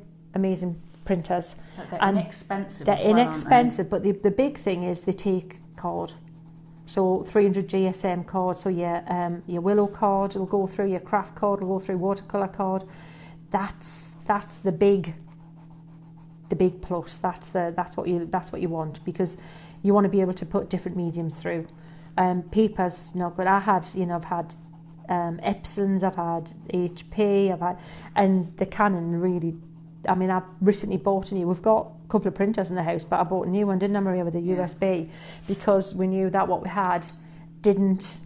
printers. But they're and inexpensive. They're as well, inexpensive, but the big thing is they take card. So 300 GSM card. So your Willow card will go through, your craft card will go through, watercolor card. That's the big plus. That's what you want, because you want to be able to put different mediums through. Paper's not good. I've had Epsons, I've had HP, and the Canon really. I mean, I've recently bought a new. We've got a couple of printers in the house, but I bought a new one, didn't I, Maria, with a USB, because we knew that what we had didn't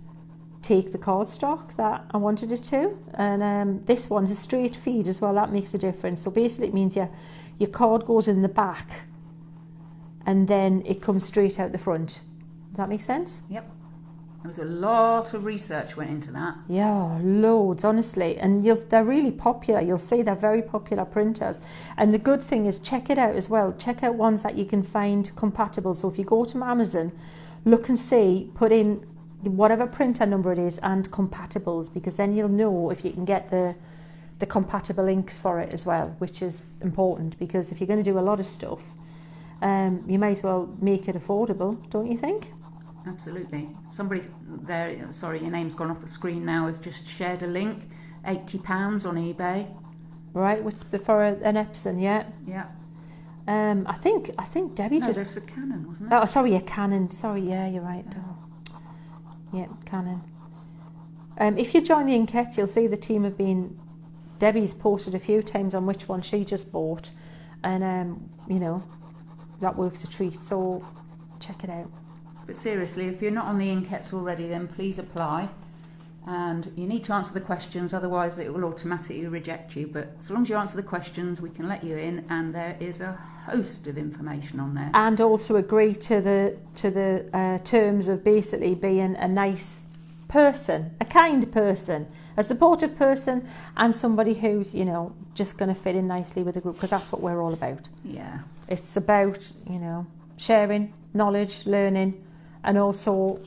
take the card stock that I wanted it to. And this one's a straight feed as well. That makes a difference. So basically, it means your card goes in the back, and then it comes straight out the front. Does that make sense? Yep. There was a lot of research went into that. Yeah, loads, honestly. And they're really popular. You'll see they're very popular printers. And the good thing is, check it out as well. Check out ones that you can find compatible. So if you go to Amazon, look and see, put in whatever printer number it is and compatibles, because then you'll know if you can get the compatible inks for it as well, which is important, because if you're going to do a lot of stuff, you might as well make it affordable, don't you think? Absolutely. Somebody's there, sorry, your name's gone off the screen now, has just shared a link, £80 on eBay. Right, for an Epson, yeah. Yeah. I think Debbie No, just... there's a Canon, wasn't there? Oh, sorry, a Canon. Sorry, yeah, you're right. Yeah, Canon. If you join the Inkette, you'll see the team have been... Debbie's posted a few times on which one she just bought. And, that works a treat. So, check it out. But seriously, if you're not on the Inkettes already, then please apply. And you need to answer the questions, otherwise it will automatically reject you. But as long as you answer the questions, we can let you in, and there is a host of information on there. And also agree to the terms of basically being a nice person, a kind person, a supportive person, and somebody who's, just going to fit in nicely with the group, because that's what we're all about. Yeah. It's about, sharing knowledge, learning, and also,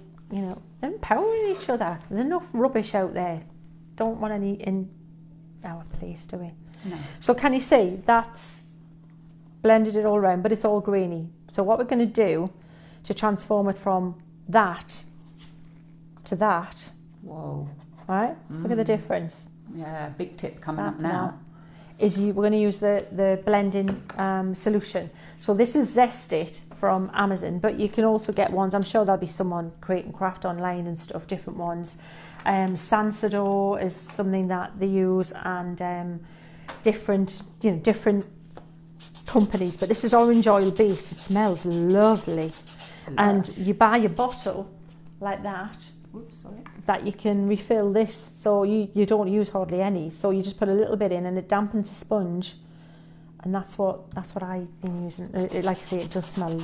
empowering each other. There's enough rubbish out there. Don't want any in our place, do we? No. So can you see, that's blended it all around, but it's all grainy. So what we're going to do to transform it from that to that, Whoa. right? Look at the difference. Yeah, big tip coming up That now. we're going to use the blending solution. So this is Zest It from Amazon, but you can also get ones. I'm sure there'll be some on Create and Craft online and stuff, different ones. Sansador is something that they use, and different companies. But this is orange oil based. It smells lovely, and you buy a bottle like that. Oops, sorry. That you can refill this, so you don't use hardly any, so you just put a little bit in and it dampens the sponge, and that's what I've been using. Like I say, it does smell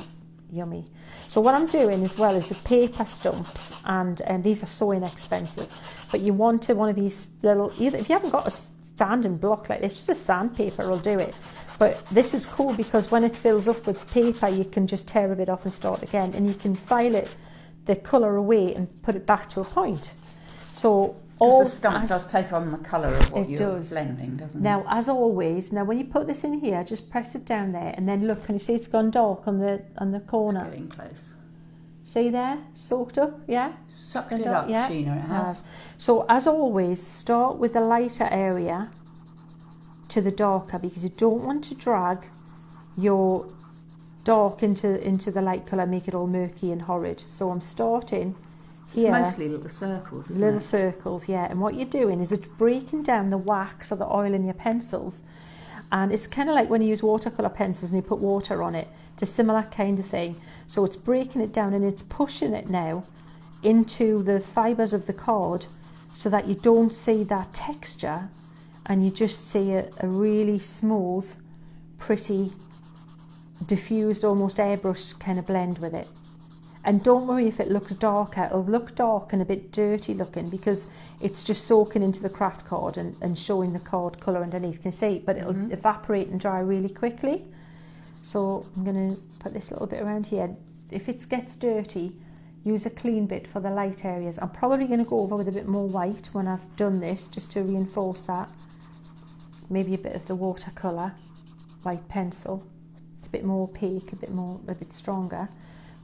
yummy. So what I'm doing as well is the paper stumps, and these are so inexpensive, but you want one of these little, either if you haven't got a standing block like this, just a sandpaper will do it. But this is cool because when it fills up with paper, you can just tear a bit off and start again, and you can file it the colour away and put it back to a point. So Because the stump does take on the colour of what you're blending, doesn't it? Now, as always, when you put this in here, just press it down there, and then look, can you see it's gone dark on the corner? It's getting close. See there? Soaked up, yeah? Sucked it up, yeah. Sheena, it has. So, as always, start with the lighter area to the darker, because you don't want to drag your dark into the light colour, make it all murky and horrid. So I'm starting here. It's mostly little circles, isn't Little it? circles, yeah. And what you're doing is it's breaking down the wax or the oil in your pencils. And it's kind of like when you use watercolour pencils and you put water on it. It's a similar kind of thing. So it's breaking it down and it's pushing it now into the fibres of the card so that you don't see that texture and you just see a really smooth, pretty, diffused, almost airbrushed kind of blend with it. And don't worry if it looks darker. It'll look dark and a bit dirty looking because it's just soaking into the craft card and showing the card colour underneath. Can you see? But it'll evaporate and dry really quickly. So I'm going to put this little bit around here. If it gets dirty, use a clean bit for the light areas. I'm probably going to go over with a bit more white when I've done this, just to reinforce that. Maybe a bit of the watercolour white pencil. It's a bit more opaque, a bit stronger.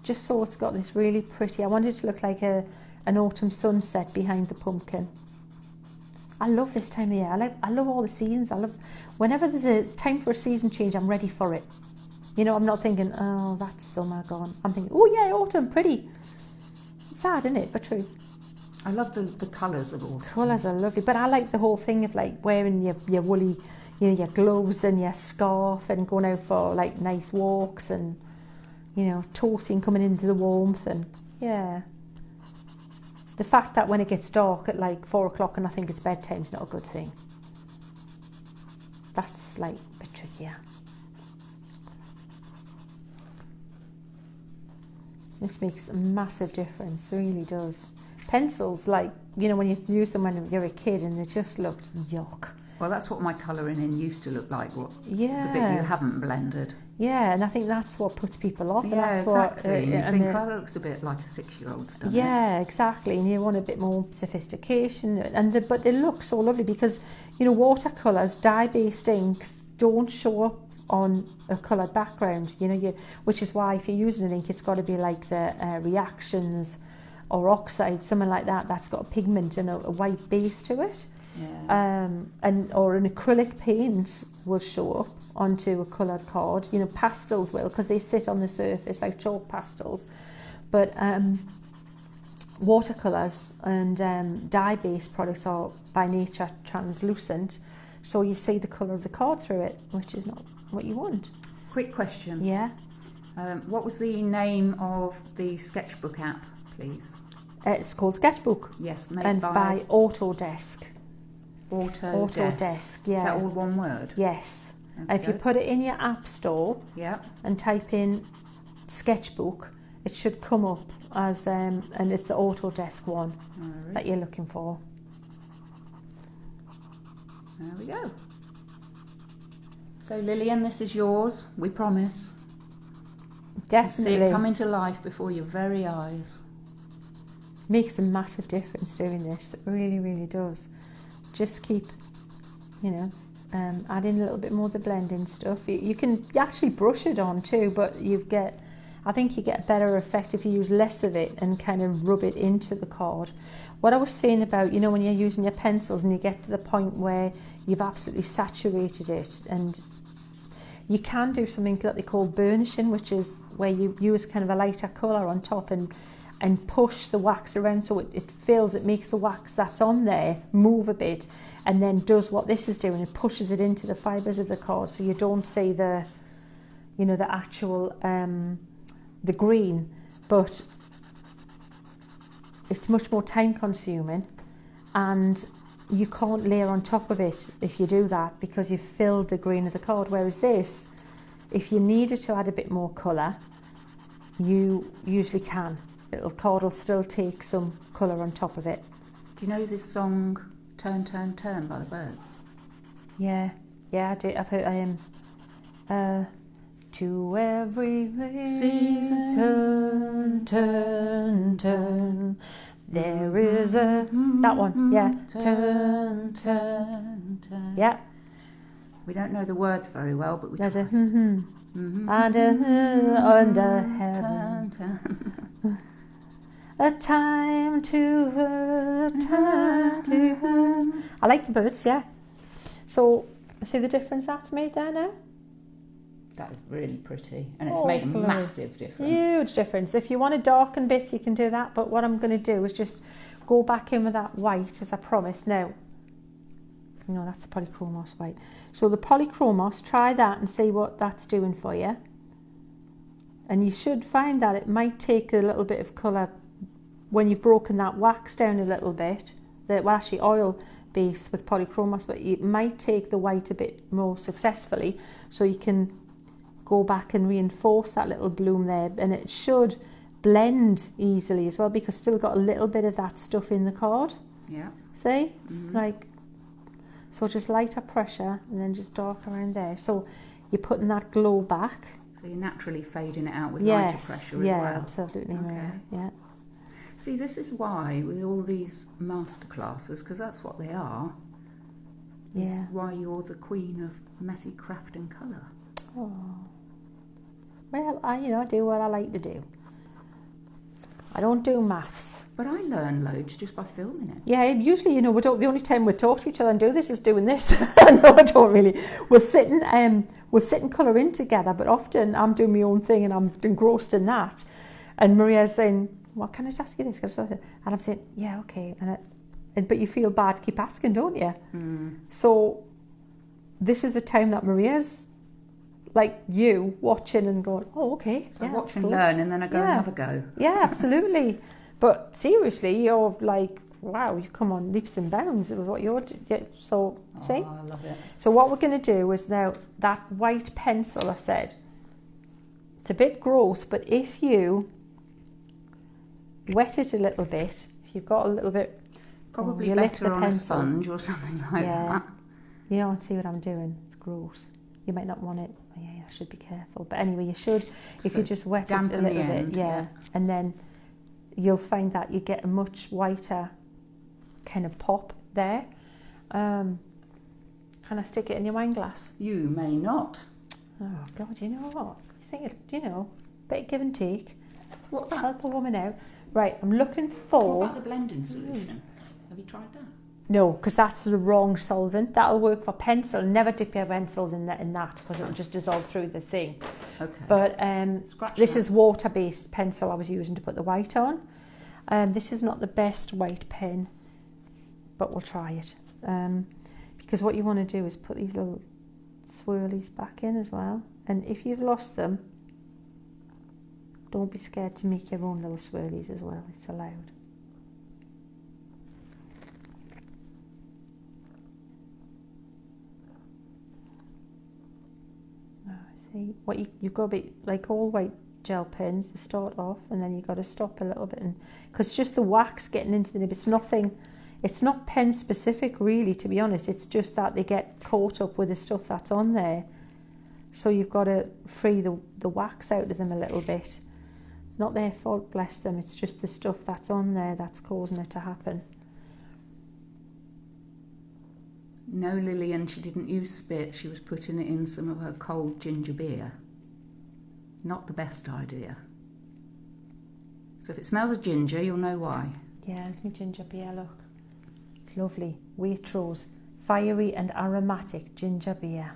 Just so it's got this really pretty, I want it to look like an autumn sunset behind the pumpkin. I love this time of year. I love all the seasons. Whenever there's a time for a season change, I'm ready for it. You know, I'm not thinking, oh, that's summer gone. I'm thinking, oh yeah, autumn, pretty. Sad, isn't it? But true. I love the colours of all. Colours are lovely, but I like the whole thing of like wearing your woolly, you know, your gloves and your scarf and going out for like nice walks and, you know, toasting, coming into the warmth. And yeah, the fact that when it gets dark at like 4 o'clock and I think it's bedtime is not a good thing. That's like a bit trickier. This makes a massive difference, really does. Pencils, like, you know, when you use them when you're a kid and they just look yuck. Well, that's what my colouring in used to look like, the bit you haven't blended. Yeah, and I think that's what puts people off. Yeah, and that's exactly. What, and you think, well, that looks a bit like a 6-year-old's done it. Yeah, exactly. And you want a bit more sophistication. But they look so lovely because, you know, watercolours, dye-based inks don't show up on a coloured background, you know, which is why if you're using an ink, it's got to be like the reactions or oxide, something like that, that's got a pigment and a white base to it. Yeah. Or an acrylic paint will show up onto a coloured card. You know, pastels will, because they sit on the surface like chalk pastels. But watercolours and dye-based products are by nature translucent, so you see the colour of the card through it, which is not what you want. Quick question. Yeah. What was the name of the sketchbook app, please? It's called Sketchbook. Yes, made and by Autodesk. Autodesk, yeah. Is that all one word? Yes. Okay. And if you put it in your app store and type in Sketchbook, it should come up as, and it's the Autodesk one that you're looking for. There we go. So Lillian, this is yours, we promise. Definitely. See it come into life before your very eyes. Makes a massive difference doing this. It really, really does. Just keep, you know, adding a little bit more of the blending stuff. You can actually brush it on too, but I think you get a better effect if you use less of it and kind of rub it into the card. What I was saying about, you know, when you're using your pencils and you get to the point where you've absolutely saturated it, and you can do something that they call burnishing, which is where you use kind of a lighter colour on top and push the wax around so it fills, it makes the wax that's on there move a bit, and then does what this is doing, it pushes it into the fibres of the card so you don't see the, you know, the actual the green, but it's much more time consuming and you can't layer on top of it if you do that because you've filled the green of the card. Whereas this, if you needed to add a bit more colour, you usually can. The card will still take some colour on top of it. Do you know this song Turn, Turn, Turn by the Birds? Yeah, I do. I've heard to every season, turn, turn, turn. There is a... that one, yeah. Turn, turn, turn. Yeah. We don't know the words very well, but we There's try. a under heaven. Turn, turn. A time to her, time to her. I like the birds, yeah. So, see the difference that's made there now? That is really pretty, and it's Oh, made a glowy. massive difference. Huge difference. If you want to darken bits, you can do that, but what I'm going to do is just go back in with that white as I promised. Now, no, that's the polychromos white. So the polychromos, try that and see what that's doing for you. And you should find that it might take a little bit of colour when you've broken that wax down a little bit. Well, actually oil base with polychromos, but it might take the white a bit more successfully, so you can go back and reinforce that little bloom there, and it should blend easily as well, because still got a little bit of that stuff in the card. Yeah. See, it's like, so just lighter pressure and then just dark around there, so you're putting that glow back. So you're naturally fading it out with lighter pressure as well. Absolutely. Okay. Maria. Yeah. See, this is why with all these masterclasses, because that's what they are, is why you're the queen of messy craft and colour. Oh. Well, I do what I like to do. I don't do maths. But I learn loads just by filming it. Yeah, usually, the only time we talk to each other and do this is doing this. No, I don't really. We'll sit and colour in together, but often I'm doing my own thing and I'm engrossed in that. And Maria's saying, well, can I just ask you this? And I'm saying, yeah, okay. But you feel bad, keep asking, don't you? Mm. So this is a time that Maria's like you watching and going, oh, okay. So I watch and learn, and then I go and have a go. Yeah, absolutely. But seriously, you're like, wow, you come on leaps and bounds with what you're so see? Oh, I love it. So what we're going to do is now that white pencil, I said, it's a bit gross, but if you wet it a little bit, if you've got a little bit, Probably you lift better the on pencil. a sponge or something like that. You don't see what I'm doing. It's gross. You might not want it. Oh, yeah, I should be careful. But anyway, you should, if you just wet it a little bit, and then you'll find that you get a much whiter kind of pop there. Can I stick it in your wine glass? You may not. Oh God, you know what? I think bit of give and take. What that? Help a woman out. Right, I'm looking for. What about the blending solution? Have you tried that? No, because that's the wrong solvent. That'll work for pencil. Never dip your pencils in that because it'll just dissolve through the thing. Okay. But this is water-based pencil I was using to put the white on. This is not the best white pen, but we'll try it. Because what you want to do is put these little swirlies back in as well. And if you've lost them, don't be scared to make your own little swirlies as well. It's allowed. See, what you've got to be like all white gel pens. They start off, and then you've got to stop a little bit, and because just the wax getting into the nib. It's nothing. It's not pen specific, really. To be honest, it's just that they get caught up with the stuff that's on there. So you've got to free the wax out of them a little bit. Not their fault, bless them. It's just the stuff that's on there that's causing it to happen. No, Lillian, she didn't use spit. She was putting it in some of her cold ginger beer. Not the best idea. So if it smells of ginger, you'll know why. Yeah, new ginger beer, look. It's lovely. Waitrose, fiery and aromatic ginger beer.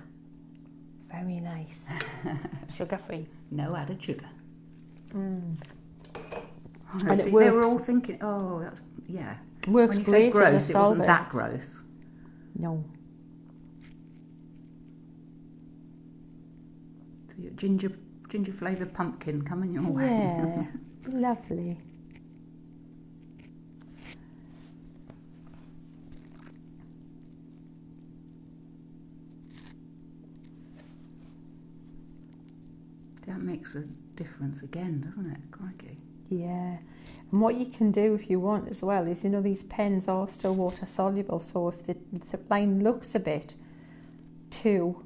Very nice. Sugar-free. No added sugar. And See, it works. they were all thinking, oh, that's, yeah. Works when you great say gross, as a it wasn't solvent. that gross. No. So your ginger flavoured pumpkin coming your way. Yeah, lovely. That makes a difference again, doesn't it? Crikey. Yeah. And what you can do if you want as well is, these pens are still water soluble, so if the line looks a bit too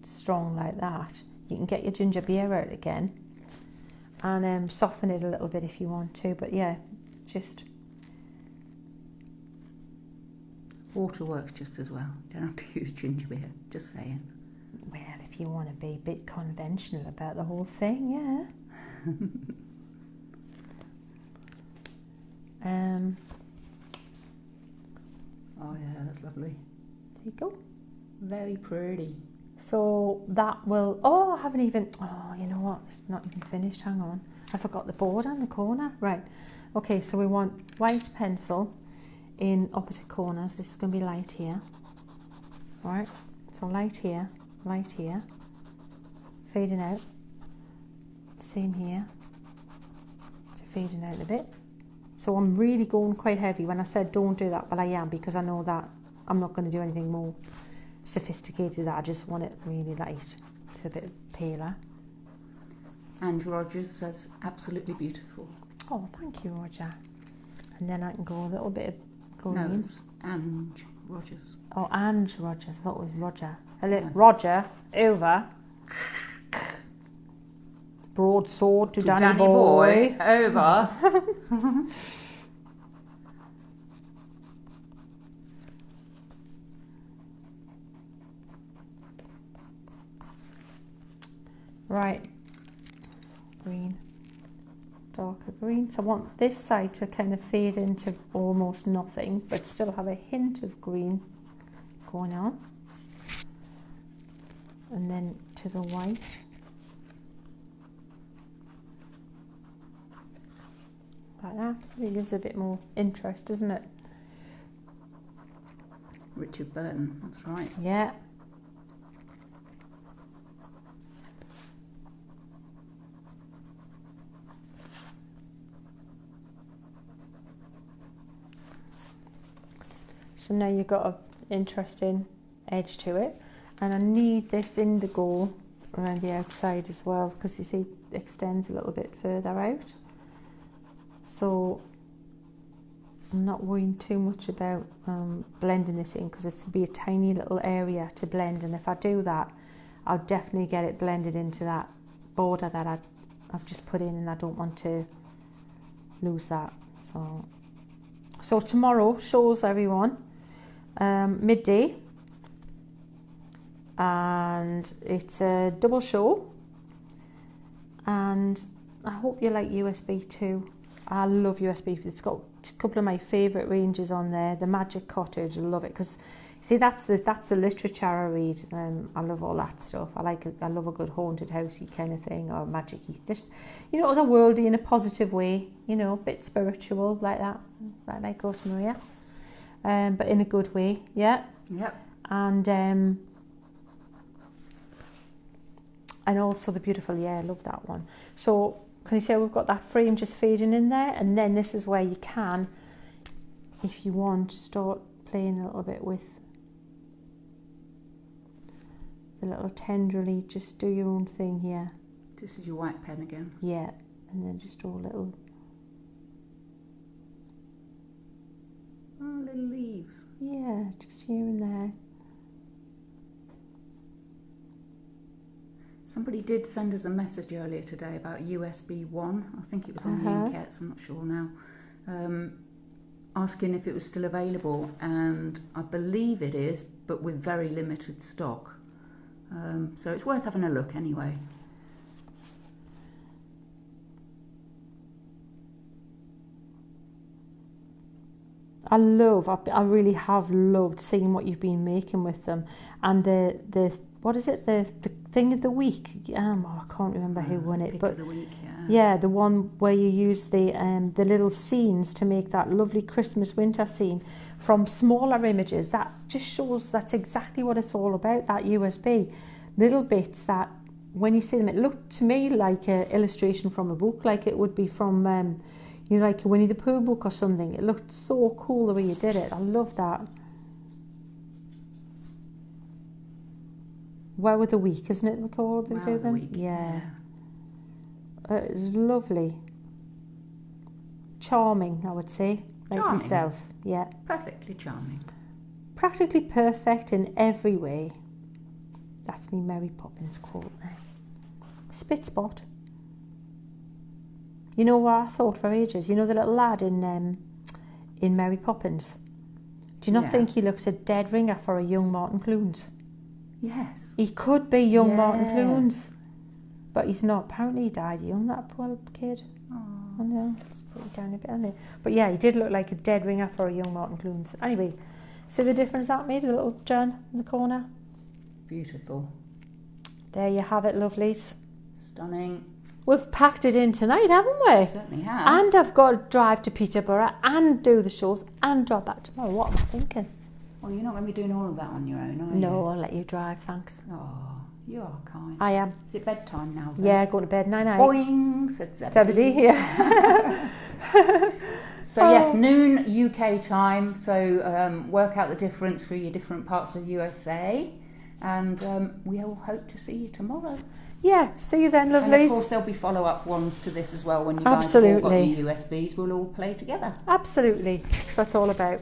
strong like that, you can get your ginger beer out again and soften it a little bit if you want to. But yeah, just water works just as well. Don't have to use ginger beer, just saying. Well, if you want to be a bit conventional about the whole thing, yeah. Oh yeah, that's lovely. There you go. Very pretty. So that will, oh, I haven't even, oh, you know what, it's not even finished, hang on. I forgot the border in the corner. Right, okay, so we want white pencil in opposite corners. This is going to be light here. All right, so light here, fading out. Same here, fading out a bit. So I'm really going quite heavy. When I said don't do that, but I am, because I know that I'm not going to do anything more sophisticated. That I just want it really light. It's a bit paler. And Rogers says absolutely beautiful. Oh, thank you, Roger. And then I can go a little bit of green. No, it's Ange Rogers. Oh, Ange Rogers. I thought it was Roger. Yeah. Roger, over. Broadsword to Danny boy. Over. Right. Green. Darker green. So I want this side to kind of fade into almost nothing, but still have a hint of green going on. And then to the white. Like that. It gives a bit more interest, doesn't it? Richard Burton, that's right. Yeah. So now you've got an interesting edge to it, and I need this indigo around the outside as well, because you see it extends a little bit further out. So I'm not worrying too much about blending this in, because it's to be a tiny little area to blend, and if I do that I'll definitely get it blended into that border that I've just put in, and I don't want to lose that. So tomorrow shows everyone midday, and it's a double show, and I hope you like USB too. I love USB. It's got a couple of my favourite ranges on there. The Magic Cottage, I love it, because see, that's the literature I read. I love all that stuff. I love a good haunted housey kind of thing, or magic-y, just, you know, otherworldly in a positive way, you know, a bit spiritual like that, like Ghost Maria. But in a good way, yeah. Yep. And also the beautiful, yeah, I love that one. So can you see how we've got that frame just fading in there? And then this is where you can, if you want, start playing a little bit with the little tenderly, just do your own thing here. This is your white pen again. Yeah, and then just draw a little. Oh, little leaves. Yeah, just here and there. Somebody did send us a message earlier today about USB 1. I think it was on the Inkettes, I'm not sure now. Asking if it was still available, and I believe it is, but with very limited stock. So it's worth having a look anyway. I really have loved seeing what you've been making with them, and the what is it, the thing of the week? I can't remember who won it, but the week, yeah, the one where you use the little scenes to make that lovely Christmas winter scene from smaller images. That just shows that's exactly what it's all about. That USB, little bits that when you see them, it looked to me like an illustration from a book, like it would be from you know, like a Winnie the Pooh book or something. It looked so cool the way you did it. I love that. Wow of the Week, isn't it called? Wow of the Week. Yeah. It's lovely. Charming, I would say. Like Charming. myself, yeah. Perfectly charming. Practically perfect in every way. That's me Mary Poppins quote now. Spit spot. You know what I thought for ages? You know the little lad in Mary Poppins? Do you not think he looks a dead ringer for a young Martin Clunes? Yes. He could be young Martin Clunes, but he's not. Apparently he died young, that poor kid. I know, it's put it down a bit, hasn't it? But yeah, he did look like a dead ringer for a young Martin Clunes. Anyway, see the difference that made? A little John in the corner? Beautiful. There you have it, lovelies. Stunning. We've packed it in tonight, haven't we? Certainly have. And I've got to drive to Peterborough and do the shows and drive back tomorrow. What am I thinking? Well, you're not going to be doing all of that on your own, are you? No, I'll let you drive, thanks. Oh, you are kind. I am. Is it bedtime now then? Yeah, going to bed, night-night. Boing, said Zebedee, yeah. So yes, noon UK time. So work out the difference for your different parts of USA. And we all hope to see you tomorrow. Yeah, see you then, lovelies. And of course there'll be follow-up ones to this as well when you guys have all got your USBs. We'll all play together. Absolutely. That's what it's all about.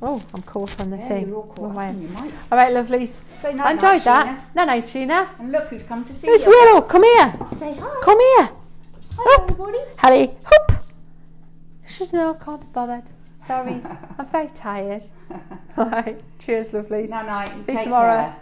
Oh, I'm caught on the thing. You're all caught up on your mic. All right, lovelies. Say I enjoyed that. Sheena. Night-night, Sheena. And look who's come to see There's you. Willow. Come here. Say hi. Come here. Hi, everybody. Harry, hoop. She's no, can't be bothered. Sorry. I'm very tired. All right. Cheers, lovelies. Night-night. See you Take tomorrow. care.